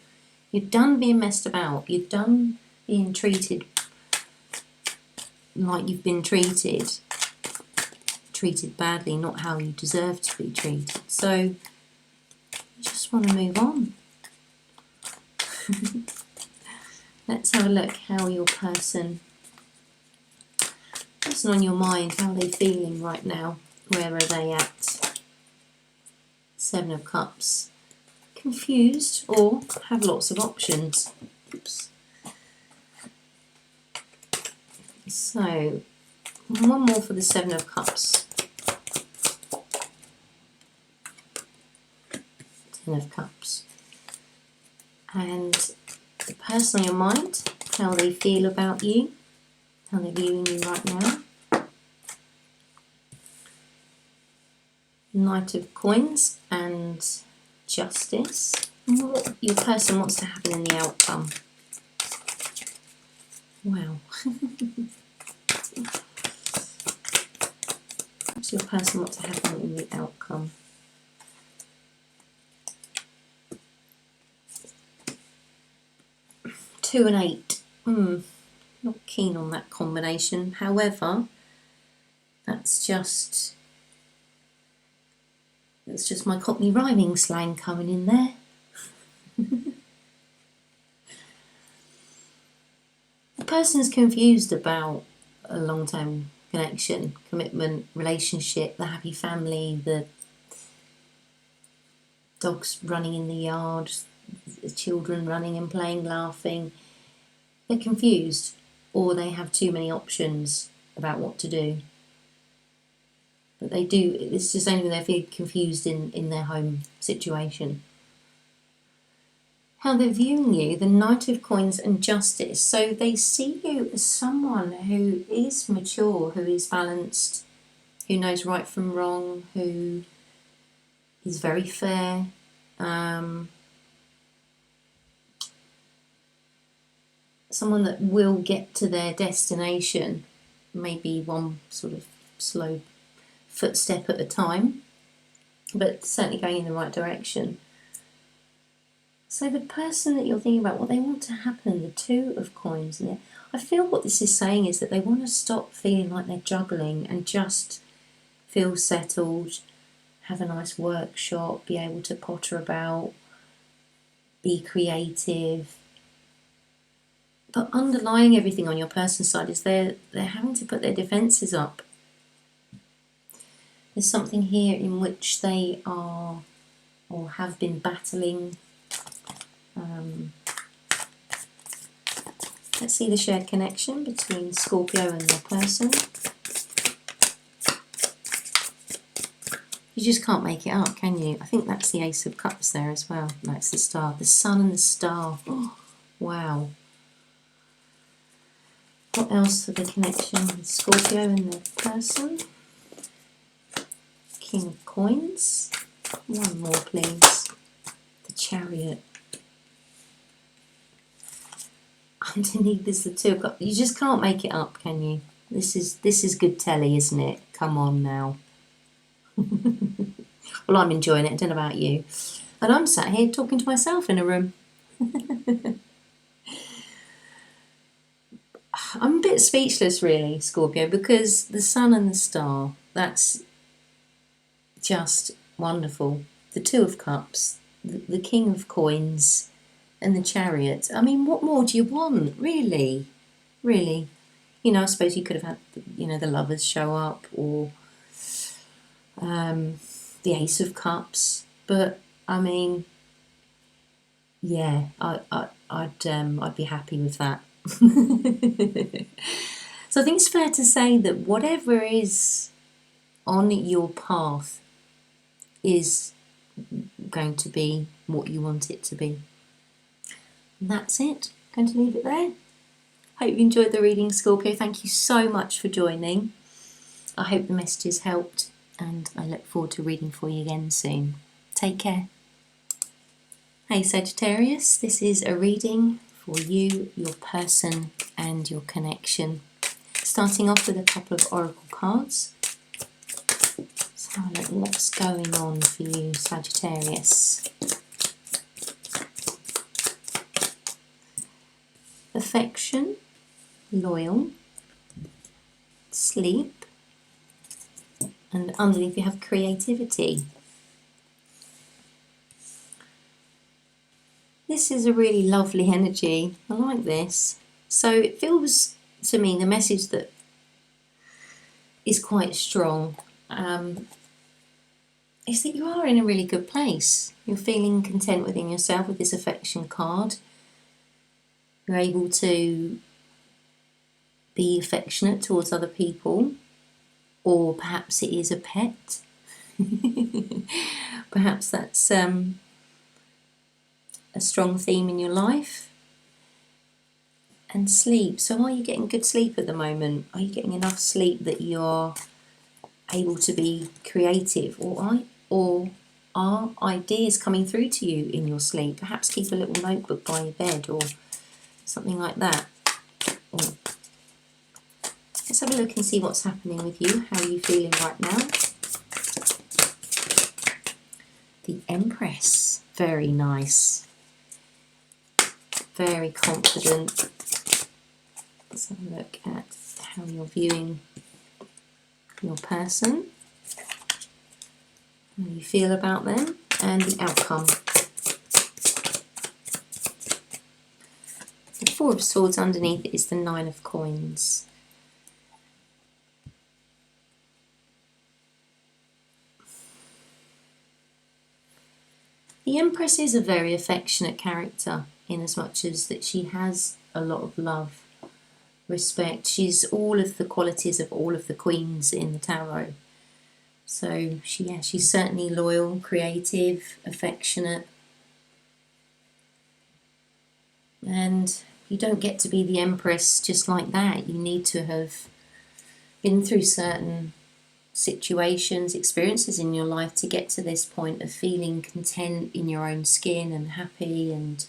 A: You're done being messed about. You're done being treated like you've been treated. Treated badly, not how you deserve to be treated. So you just want to move on. Let's have a look how your person on your mind, how are they feeling right now? Where are they at? 7 of Cups. Confused or have lots of options. Oops. So one more for the 7 of Cups. 10 of Cups. And the person on your mind, how they feel about you, how they're viewing you right now. Knight of Coins and Justice. What your person wants to happen in the outcome. Wow. What your person wants to happen in the outcome. Two and 8. Not keen on that combination. However, that's just my Cockney rhyming slang coming in there. The person's confused about a long-term connection, commitment, relationship, the happy family, the dogs running in the yard, the children running and playing, laughing. They're confused, or they have too many options about what to do. But they do, it's just only when they feel confused in their home situation. How they're viewing you, the Knight of Coins and Justice. So they see you as someone who is mature, who is balanced, who knows right from wrong, who is very fair. Someone that will get to their destination, maybe one sort of slow footstep at a time, but certainly going in the right direction. So the person that you're thinking about, what they want to happen, the Two of Coins, and I feel what this is saying is that they want to stop feeling like they're juggling and just feel settled, have a nice workshop, be able to potter about, be creative. But underlying everything on your person's side is they're having to put their defences up. There's something here in which they are or have been battling. Let's see the shared connection between Scorpio and their person. You just can't make it up, can you? I think that's the Ace of Cups there as well. No, it's the Star. The Sun and the Star. Oh, wow. What else for the connection with Scorpio and their person? King of Coins. One more, please. The Chariot. Underneath is the Two of Cups. You just can't make it up, can you? This is good telly, isn't it? Come on now. Well, I'm enjoying it. I don't know about you. And I'm sat here talking to myself in a room. I'm a bit speechless, really, Scorpio, because the Sun and the Star, that's just wonderful. The Two of Cups, the King of Coins, and the Chariot. I mean, what more do you want, really? Really? You know, I suppose you could have had, the Lovers show up, or the Ace of Cups. But I mean, yeah, I'd be happy with that. So I think it's fair to say that whatever is on your path is going to be what you want it to be. And that's it. I'm going to leave it there. Hope you enjoyed the reading, Scorpio. Thank you so much for joining. I hope the messages helped, and I look forward to reading for you again soon. Take care. Hey Sagittarius, this is a reading for you, your person and your connection. Starting off with a couple of oracle cards. Let's have a look what's going on for you, Sagittarius. Affection, loyal, sleep, and underneath you have creativity. This is a really lovely energy. I like this. So it feels to me the message that is quite strong is that you are in a really good place. You're feeling content within yourself with this affection card. You're able to be affectionate towards other people, or perhaps it is a pet. Perhaps that's a strong theme in your life. And sleep. So are you getting good sleep at the moment? Are you getting enough sleep that you're able to be creative? Or or are ideas coming through to you in your sleep? Perhaps keep a little notebook by your bed or something like that. Let's have a look and see what's happening with you. How are you feeling right now? The Empress. Very nice. Very confident. Let's have a look at how you're viewing your person. How you feel about them and the outcome. The Four of Swords underneath is the Nine of Coins. The Empress is a very affectionate character in as much as that she has a lot of love, respect. She's all of the qualities of all of the queens in the tarot. So she's certainly loyal, creative, affectionate. And you don't get to be the Empress just like that. You need to have been through certain situations, experiences in your life to get to this point of feeling content in your own skin and happy. And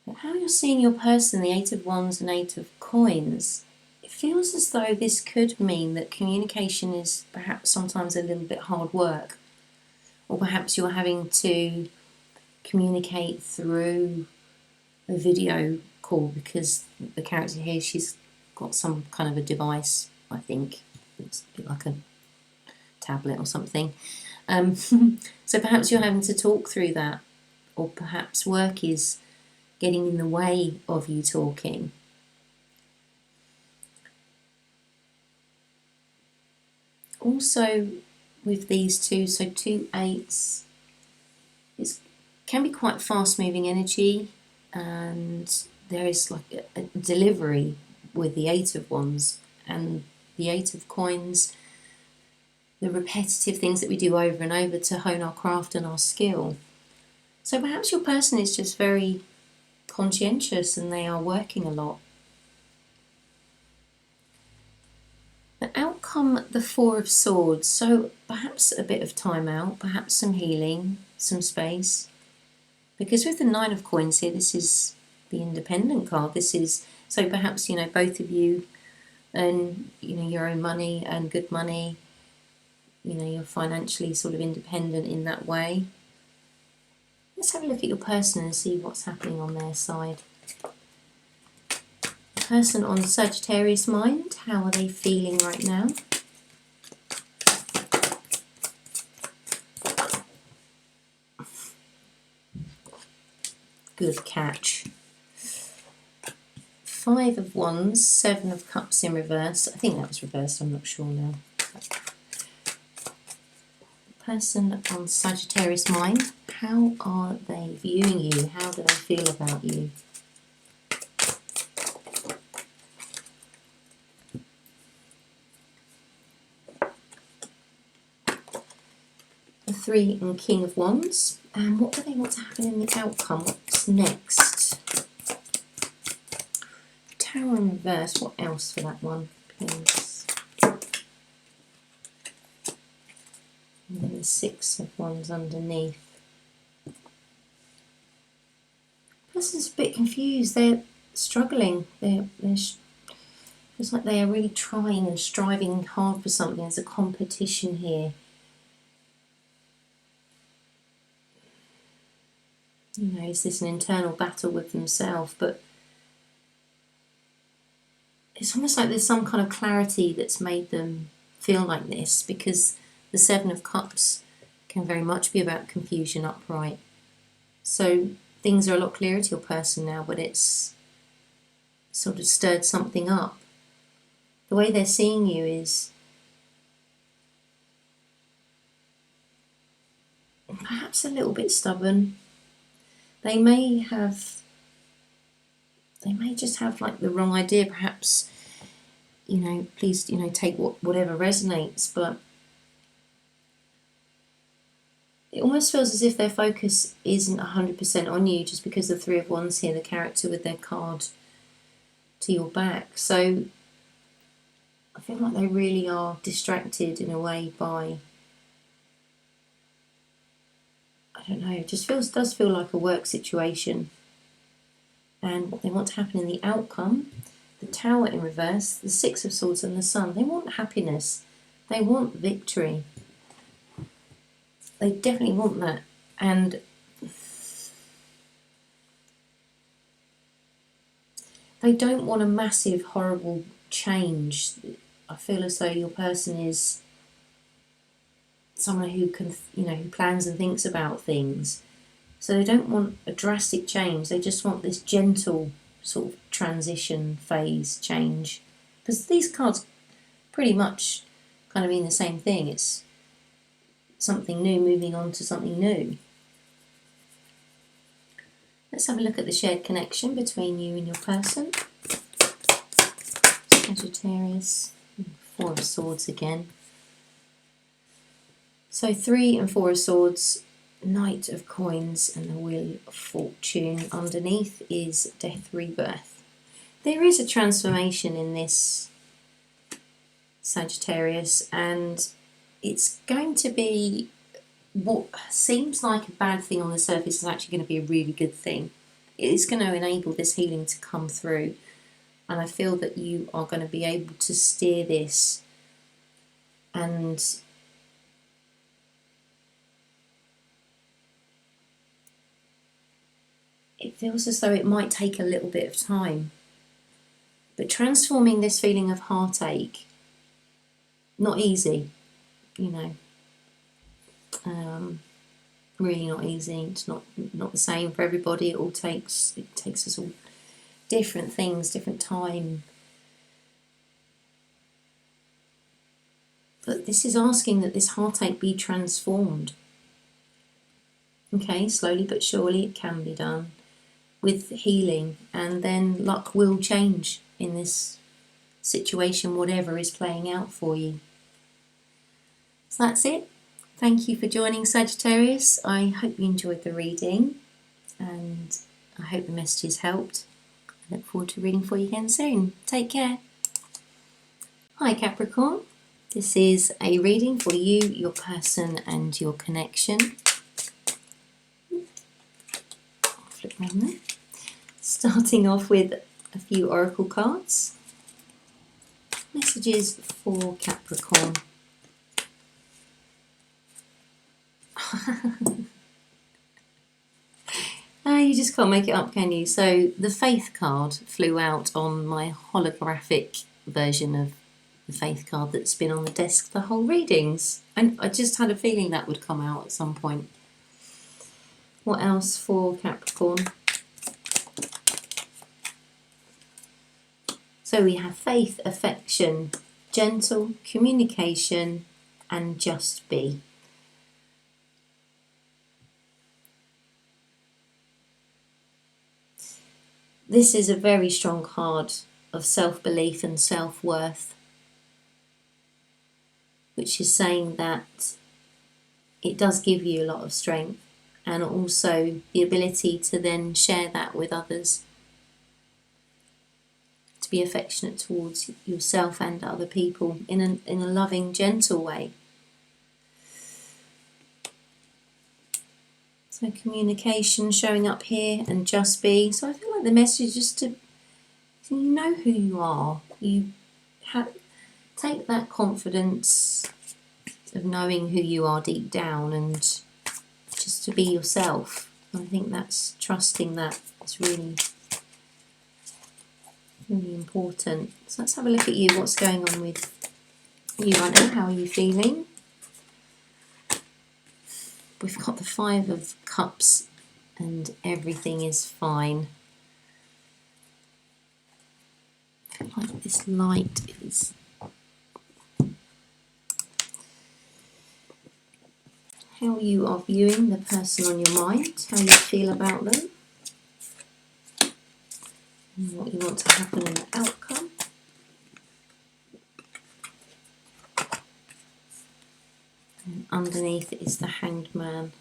A: but how you're seeing your person, the Eight of Wands and Eight of Coins, it feels as though this could mean that communication is perhaps sometimes a little bit hard work, or perhaps you're having to communicate through a video call because the character here, she's got some kind of a device, I think. It's a bit like a tablet or something. So perhaps you're having to talk through that, or perhaps work is getting in the way of you talking. Also with these two, so 2 8s, it can be quite fast moving energy, and there is like a delivery with the 8 of Wands and the 8 of Coins, the repetitive things that we do over and over to hone our craft and our skill. So perhaps your person is just very conscientious and they are working a lot. The outcome, the Four of Swords, so perhaps a bit of time out, perhaps some healing, some space. Because with the Nine of Coins here, this is the Independent card. This is, so perhaps, both of you earn, your own money, earn good money, you're financially sort of independent in that way. Let's have a look at your person and see what's happening on their side. Person on Sagittarius mind, how are they feeling right now? Good catch. 5 of Wands, 7 of Cups in reverse. I think that was reversed, I'm not sure now. Person on Sagittarius mind, how are they viewing you? How do they feel about you? The 3 and King of Wands. And what do they want to happen in the outcome? What's next? Tower in reverse. What else for that one, please? And then the 6 of Wands underneath. Person's a bit confused. They're struggling. It's like they are really trying and striving hard for something. There's a competition here. Is this an internal battle with themselves? But it's almost like there's some kind of clarity that's made them feel like this, because the 7 of Cups can very much be about confusion upright. So things are a lot clearer to your person now, but it's sort of stirred something up. The way they're seeing you is perhaps a little bit stubborn. They may just have like the wrong idea, perhaps, please, take whatever resonates, but it almost feels as if their focus isn't 100% on you, just because the 3 of Wands here, the character with their card to your back. So I feel like they really are distracted in a way by I don't know, it just does feel like a work situation. And what they want to happen in the outcome, the Tower in reverse, the Six of Swords and the Sun, they want happiness. They want victory. They definitely want that. And they don't want a massive, horrible change. I feel as though your person is someone who can, who plans and thinks about things. So they don't want a drastic change. They just want this gentle sort of transition phase change. Because these cards pretty much kind of mean the same thing. It's something new moving on to something new. Let's have a look at the shared connection between you and your person. Sagittarius, Four of Swords again. So 3 and 4 of Swords, Knight of Coins and the Wheel of Fortune. Underneath is Death Rebirth. There is a transformation in this, Sagittarius, and it's going to be what seems like a bad thing on the surface is actually going to be a really good thing. It is going to enable this healing to come through, and I feel that you are going to be able to steer this, and it feels as though it might take a little bit of time. But transforming this feeling of heartache, not easy, really not easy. It's not the same for everybody. It takes us all different things, different time. But this is asking that this heartache be transformed. Okay, slowly but surely it can be done with healing, and then luck will change in this situation, whatever is playing out for you. So that's it. Thank you for joining, Sagittarius. I hope you enjoyed the reading, and I hope the messages helped. I look forward to reading for you again soon. Take care. Hi, Capricorn. This is a reading for you, your person and your connection. Flip around there. Starting off with a few oracle cards. Messages for Capricorn. You just can't make it up, can you? So the Faith card flew out on my holographic version of the Faith card that's been on the desk the whole readings. And I just had a feeling that would come out at some point. What else for Capricorn? So we have faith, affection, gentle, communication, and just be. This is a very strong card of self-belief and self-worth, which is saying that it does give you a lot of strength, and also the ability to then share that with others, to be affectionate towards yourself and other people in a loving, gentle way. So communication showing up here, and just be. So I feel like the message is just to, you know who you are. You take that confidence of knowing who you are deep down, and just to be yourself. I think that's trusting that is really, really important. So let's have a look at you. What's going on with you right now? How are you feeling? We've got the Five of Cups, and everything is fine. I feel like this light is how you are viewing the person on your mind, how you feel about them, and what you want to happen in the outcome. And underneath is the Hanged Man.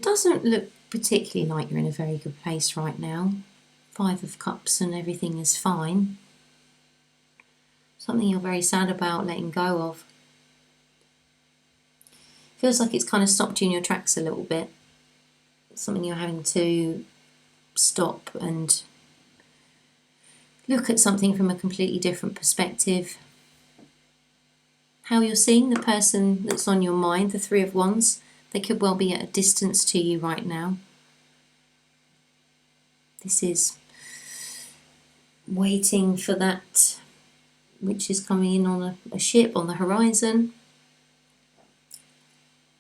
A: Doesn't look particularly like you're in a very good place right now. Five of Cups and everything is fine. something you're very sad about letting go of. Feels like it's kind of stopped you in your tracks a little bit. It's something you're having to stop and look at something from a completely different perspective. How you're seeing the person that's on your mind, the Three of Wands, they could well be at a distance to you right now. This is waiting for that which is coming in on a ship on the horizon.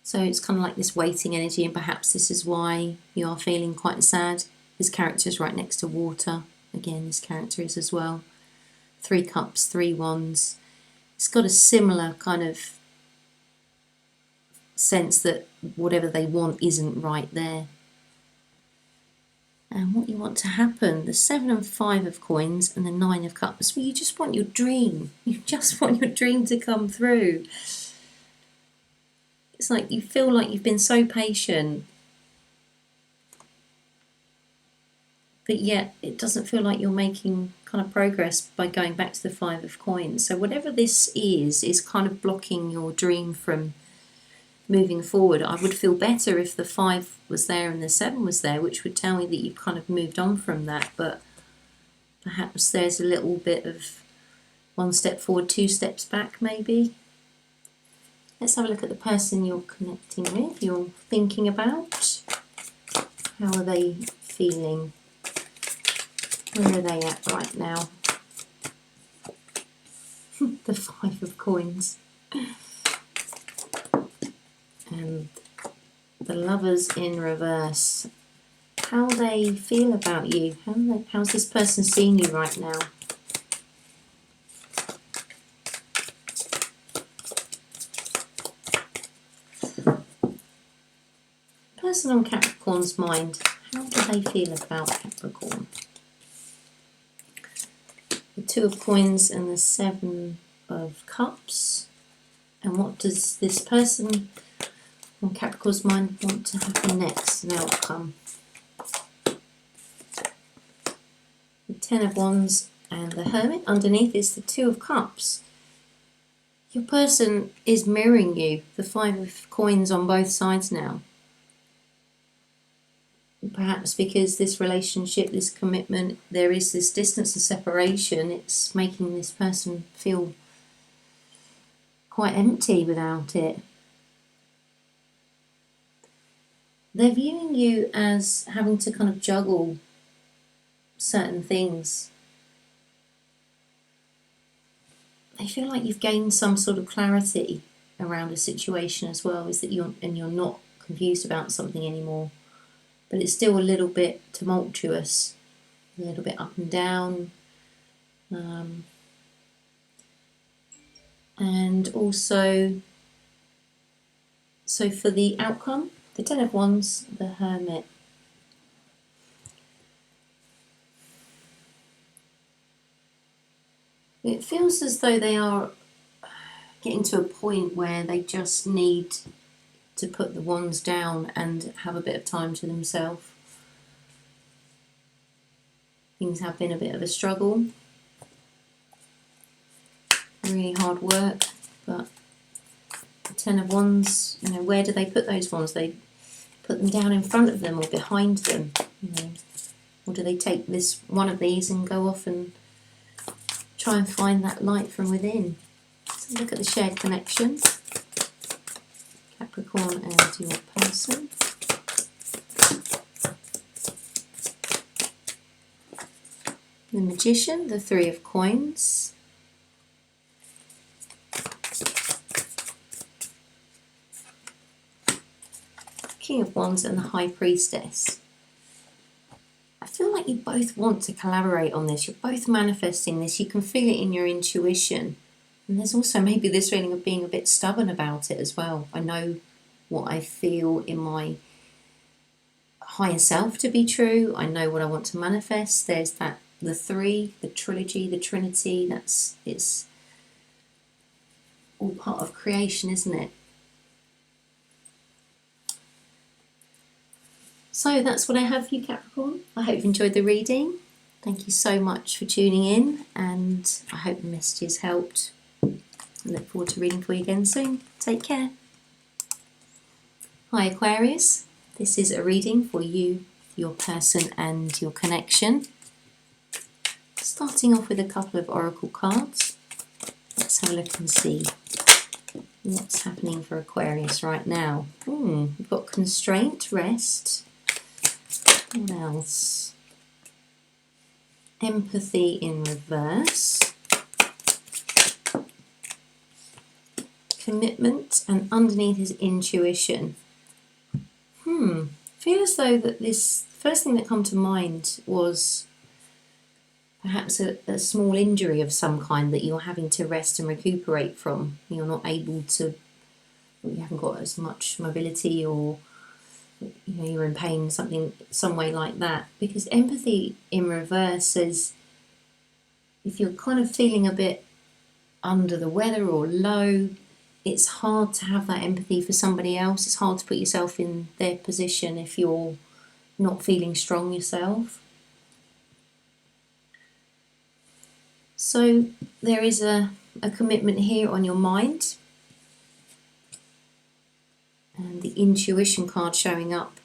A: So it's kind of like this waiting energy, and perhaps this is why you are feeling quite sad. This character is right next to water. Again, this character is as well. 3 cups, 3 wands. It's got a similar kind of sense that whatever they want isn't right there. And what you want to happen, the 7 and 5 of coins and the 9 of cups. Well, you just want your dream. You just want your dream to come through. It's like you feel like you've been so patient, but yet it doesn't feel like you're making kind of progress by going back to the 5 of coins. So whatever this is kind of blocking your dream from moving forward. I would feel better if the 5 was there and the 7 was there, which would tell me that you've kind of moved on from that, but perhaps there's a little bit of 1 step forward, 2 steps back maybe. Let's have a look at the person you're connecting with, you're thinking about. How are they feeling? Where are they at right now? The 5 of coins. And the Lovers in reverse. How they feel about you? How's this person seeing you right now? Person on Capricorn's mind, how do they feel about Capricorn? The 2 of coins and the 7 of cups. And what does this person on Capricorn's mind want to happen next, an outcome? The 10 of wands and the Hermit. Underneath is the 2 of cups. Your person is mirroring you, the 5 of coins on both sides now. Perhaps because this relationship, this commitment, there is this distance and separation, it's making this person feel quite empty without it. They're viewing you as having to kind of juggle certain things. They feel like you've gained some sort of clarity around a situation as well, is that you're not confused about something anymore. But it's still a little bit tumultuous, a little bit up and down. And also, so for the outcome, the 10 of wands, the Hermit. It feels as though they are getting to a point where they just need to put the wands down and have a bit of time to themselves. Things have been a bit of a struggle. Really hard work, but the 10 of wands, where do they put those wands? They put them down in front of them or behind them, or do they take this one of these and go off and try and find that light from within? So look at the shared connection. Capricorn and your person. The Magician, the 3 of coins. King of Wands and the High Priestess. I feel like you both want to collaborate on this. You're both manifesting this. You can feel it in your intuition. And there's also maybe this feeling of being a bit stubborn about it as well. I know what I feel in my higher self to be true. I know what I want to manifest. There's that, the 3, the trilogy, the Trinity. It's all part of creation, isn't it? So that's what I have for you, Capricorn. I hope you enjoyed the reading. Thank you so much for tuning in, and I hope the messages helped. I look forward to reading for you again soon. Take care. Hi Aquarius, this is a reading for you, your person and your connection. Starting off with a couple of oracle cards. Let's have a look and see what's happening for Aquarius right now. We've got constraint, rest. What else? Empathy in reverse. Commitment, and underneath is intuition. Feel as though that this first thing that come to mind was perhaps a small injury of some kind that you're having to rest and recuperate from. You're not able to, you haven't got as much mobility, or you're in pain, some way like that. Because empathy in reverse says if you're kind of feeling a bit under the weather or low, it's hard to have that empathy for somebody else. It's hard to put yourself in their position if you're not feeling strong yourself. So there is a commitment here on your mind. And the intuition card showing up,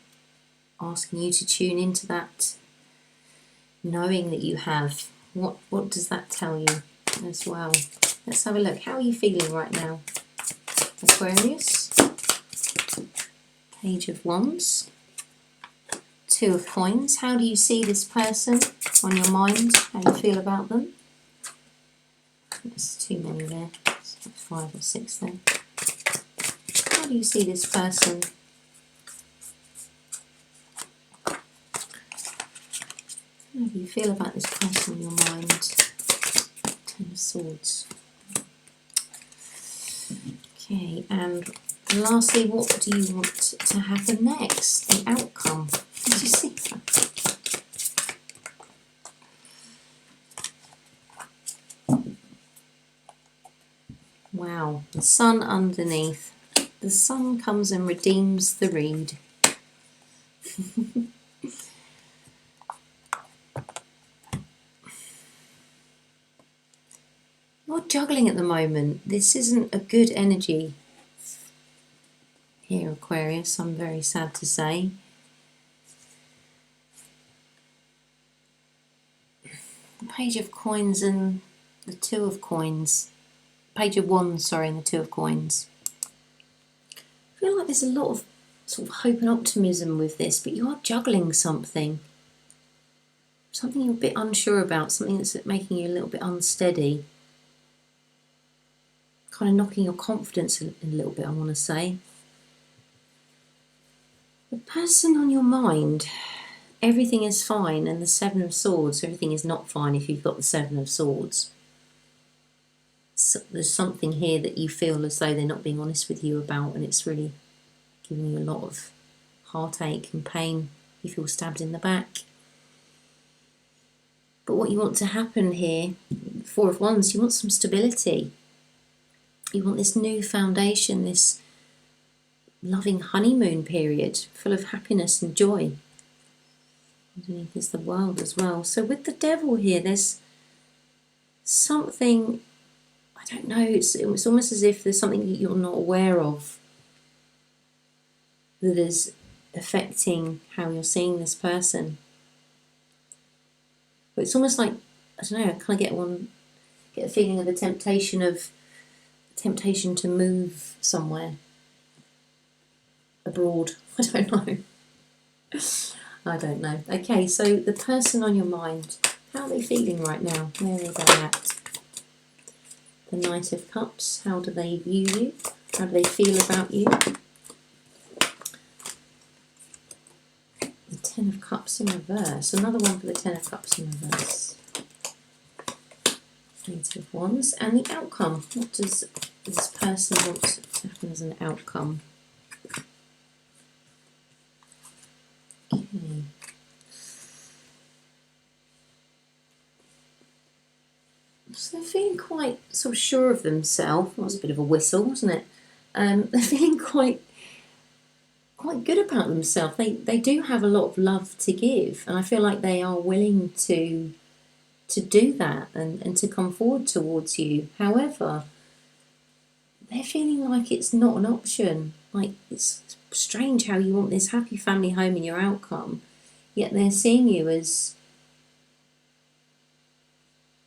A: asking you to tune into that knowing that you have. What does that tell you as well? Let's have a look. How are you feeling right now, Aquarius? Page of Wands. Two of Coins. How do you see this person on your mind? How do you feel about them? There's too many there. It's like 5 or 6 there. How do you see this person? How do you feel about this person on your mind? 10 of Swords. Okay, and lastly, what do you want to happen next? The outcome. Did you see that? Wow, the sun underneath. The sun comes and redeems the reed. You're juggling at the moment. This isn't a good energy here, Aquarius, I'm very sad to say. The Page of Coins and the Two of Coins. Page of Wands, sorry, and the Two of Coins. I feel like there's a lot of sort of hope and optimism with this, but you are juggling something. Something you're a bit unsure about, something that's making you a little bit unsteady. Kind of knocking your confidence a little bit, I want to say. The person on your mind, everything is fine, and the Seven of Swords, everything is not fine if you've got the Seven of Swords. So there's something here that you feel as though they're not being honest with you about, and it's really giving you a lot of heartache and pain. You feel stabbed in the back. But what you want to happen here, Four of Wands, you want some stability. You want this new foundation, this loving honeymoon period full of happiness and joy. Underneath is the World as well. So with the Devil here, there's something, I don't know, it's almost as if there's something that you're not aware of that is affecting how you're seeing this person. But it's almost like, I don't know, I kind of get a feeling of the temptation to move somewhere abroad. I don't know. I don't know. Okay, so the person on your mind, how are they feeling right now? Where are they going at? The Knight of Cups, how do they view you? How do they feel about you? The Ten of Cups in reverse. Another one for the Ten of Cups in reverse. Eight of Wands. And the outcome. What does this person want to happen as an outcome? Okay. So they're feeling quite sort of sure of themselves. That was a bit of a whistle, wasn't it? They're feeling quite good about themselves. They do have a lot of love to give, and I feel like they are willing to to do that and to come forward towards you. However, they're feeling like it's not an option. Like, it's strange how you want this happy family home in your outcome, yet they're seeing you as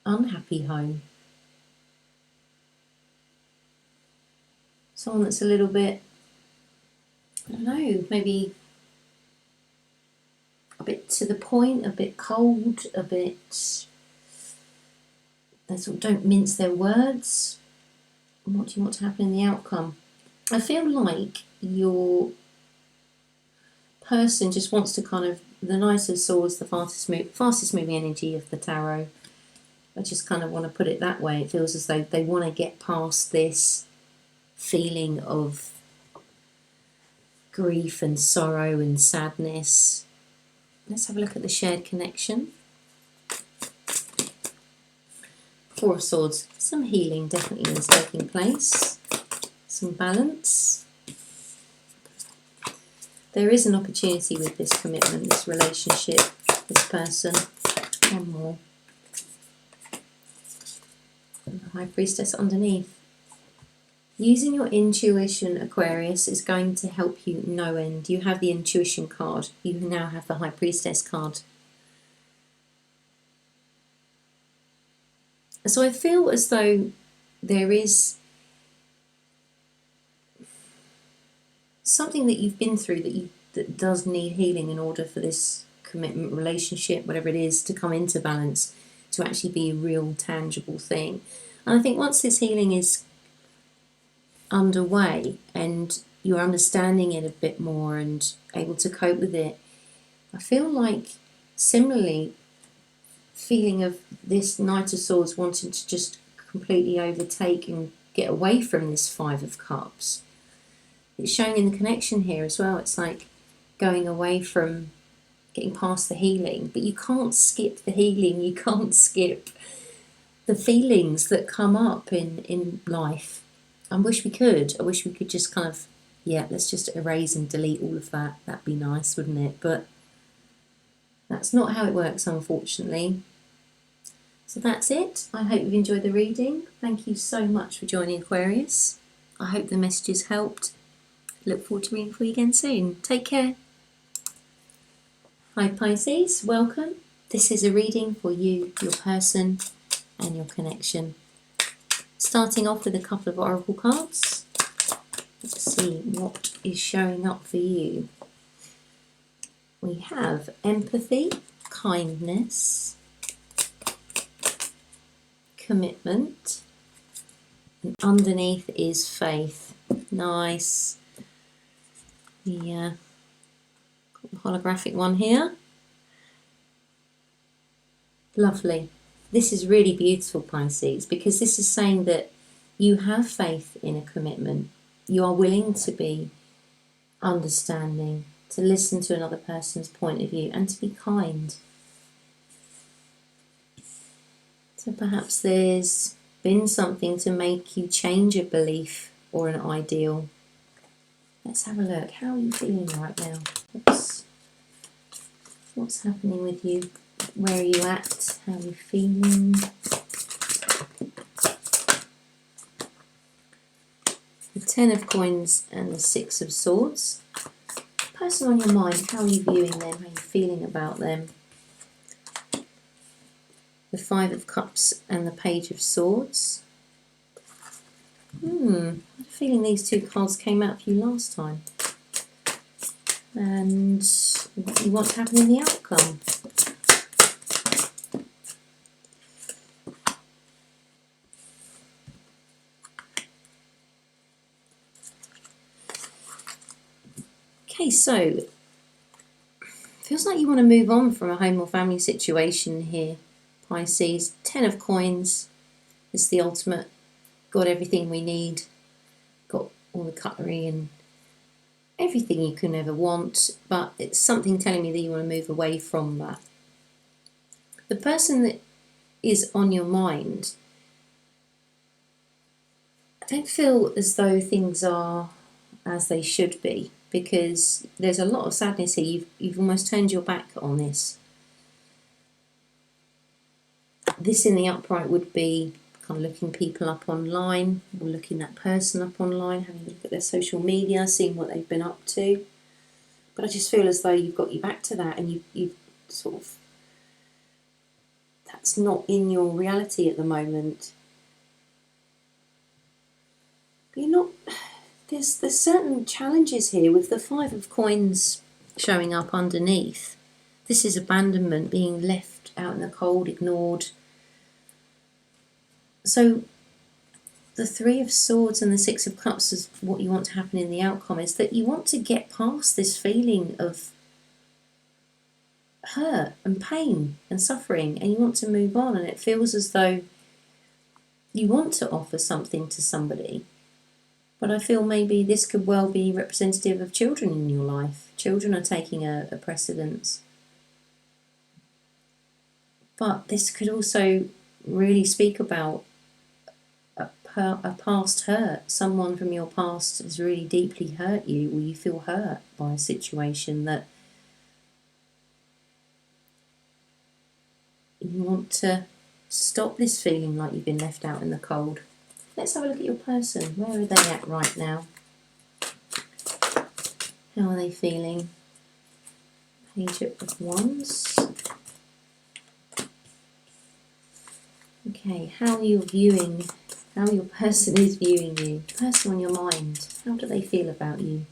A: unhappy home. Someone that's a little bit, I don't know, maybe a bit to the point, a bit cold, a bit, they sort of don't mince their words. What do you want to happen in the outcome? I feel like your person just wants to kind of, the Knight of Swords, the fastest moving energy of the tarot. I just kind of want to put it that way. It feels as though they want to get past this feeling of grief and sorrow and sadness. Let's have a look at the shared connection. Four of Swords. Some healing definitely is taking place. Some balance. There is an opportunity with this commitment, this relationship, this person. One more. And the High Priestess underneath. Using your intuition, Aquarius, is going to help you no end. You have the intuition card. You now have the High Priestess card. So I feel as though there is something that you've been through that does need healing in order for this commitment, relationship, whatever it is, to come into balance, to actually be a real tangible thing. And I think once this healing is underway and you're understanding it a bit more and able to cope with it, I feel like similarly feeling of this Knight of Swords wanting to just completely overtake and get away from this Five of Cups. It's showing in the connection here as well. It's like going away from getting past the healing, but you can't skip the healing. You can't skip the feelings that come up in life. I wish we could. I wish we could just kind of, yeah, let's just erase and delete all of that. That'd be nice, wouldn't it? But that's not how it works, unfortunately. So that's it. I hope you've enjoyed the reading. Thank you so much for joining, Aquarius. I hope the messages helped. Look forward to reading for you again soon. Take care. Hi Pisces, welcome. This is a reading for you, your person and your connection. Starting off with a couple of oracle cards. Let's see what is showing up for you. We have empathy, kindness, commitment, and underneath is faith. Nice. Yeah, got the holographic one here. Lovely. This is really beautiful, Pisces, because this is saying that you have faith in a commitment. You are willing to be understanding, to listen to another person's point of view, and to be kind. So perhaps there's been something to make you change a belief or an ideal. Let's have a look. How are you feeling right now? What's happening with you? Where are you at? How are you feeling? The Ten of Coins and the Six of Swords. Person on your mind, how are you viewing them? How are you feeling about them? The Five of Cups and the Page of Swords. I had a feeling these two cards came out for you last time. And what you want to happen in the outcome. Okay, so feels like you want to move on from a home or family situation here, Pisces. Ten of Coins is the ultimate. Got everything we need. Got all the cutlery and everything you can ever want, but it's something telling me that you want to move away from that. The person that is on your mind, I don't feel as though things are as they should be, because there's a lot of sadness here. You've almost turned your back on this. This in the upright would be kind of looking people up online, or looking that person up online, having a look at their social media, seeing what they've been up to. But I just feel as though you've got your back to that, and you've sort of, that's not in your reality at the moment. But you're not, there's certain challenges here with the Five of Coins showing up underneath. This is abandonment, being left out in the cold, ignored. So the Three of Swords and the Six of Cups is what you want to happen in the outcome, is that you want to get past this feeling of hurt and pain and suffering, and you want to move on, and it feels as though you want to offer something to somebody. But I feel maybe this could well be representative of children in your life. Children are taking a precedence. But this could also really speak about a past hurt. Someone from your past has really deeply hurt you, or you feel hurt by a situation that you want to stop this feeling like you've been left out in the cold. Let's have a look at your person. Where are they at right now? How are they feeling? Page of Wands. Okay, how your person is viewing you. Person on your mind. How do they feel about you?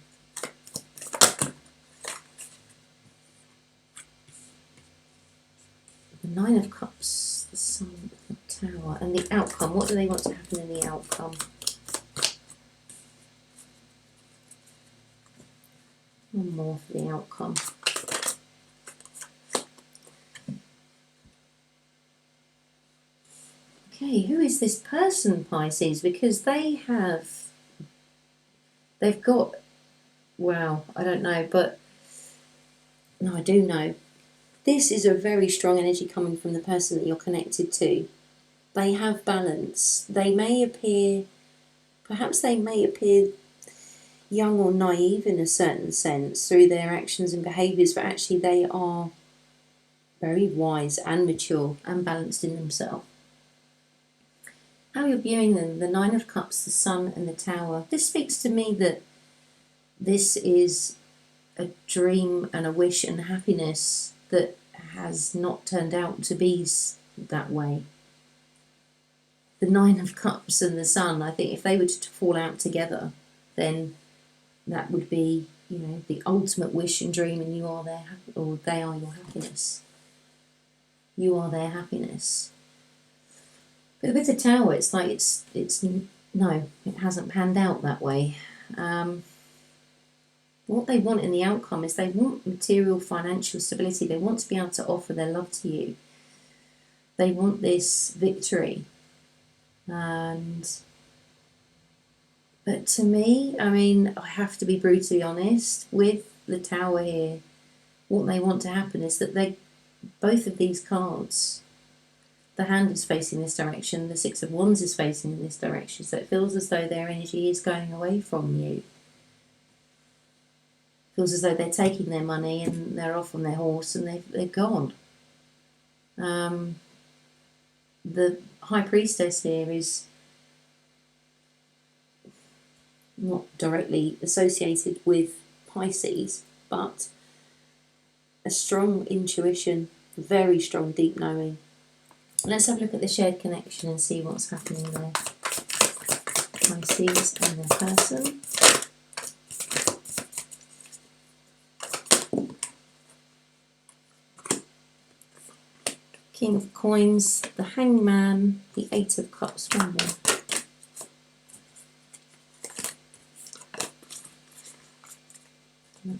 A: The Nine of Cups, the Sun, the Tower, and the outcome. What do they want to happen in the outcome? One more for the outcome. Okay, who is this person, Pisces? Because they've got, well, I don't know, but no, I do know. This is a very strong energy coming from the person that you're connected to. They have balance. They may appear, perhaps they may appear young or naive in a certain sense through their actions and behaviours, but actually they are very wise and mature and balanced in themselves. How you're viewing them, the Nine of Cups, the Sun and the Tower. This speaks to me that this is a dream and a wish and happiness that has not turned out to be that way. The Nine of Cups and the Sun, I think if they were to fall out together, then that would be, you know, the ultimate wish and dream, and you are their, or they are your happiness. You are their happiness. But with the Tower, it's like it's no, it hasn't panned out that way. What they want in the outcome is they want material financial stability. They want to be able to offer their love to you. They want this victory. But to me, I mean, I have to be brutally honest, with the Tower here, what they want to happen is that both of these cards, the Hand is facing this direction, the Six of Wands is facing in this direction, so it feels as though their energy is going away from you. It feels as though they're taking their money and they're off on their horse and they're gone. The High Priestess here is not directly associated with Pisces, but a strong intuition, very strong deep knowing. Let's have a look at the shared connection and see what's happening there. Pisces and their person. King of Coins, the Hangman, the Eight of Cups. One more.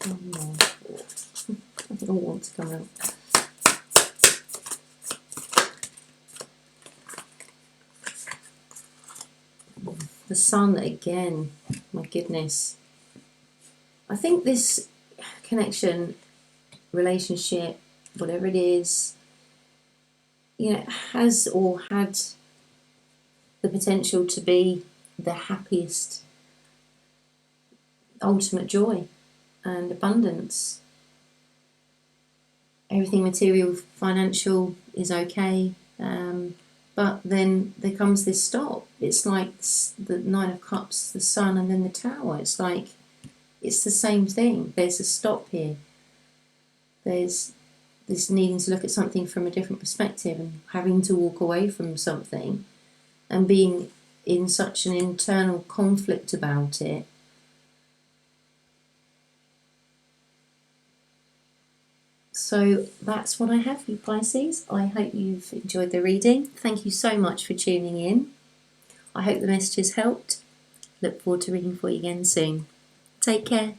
A: One more. I don't want to come out. The Sun again, my goodness. I think this connection, relationship, whatever it is, you know, has or had the potential to be the happiest, ultimate joy and abundance. Everything material, financial is okay. But then there comes this stop. It's like the Nine of Cups, the Sun, and then the Tower. It's like, it's the same thing. There's a stop here. There's this needing to look at something from a different perspective and having to walk away from something and being in such an internal conflict about it. So that's what I have for you, Pisces. I hope you've enjoyed the reading. Thank you so much for tuning in. I hope the messages helped. Look forward to reading for you again soon. Take care.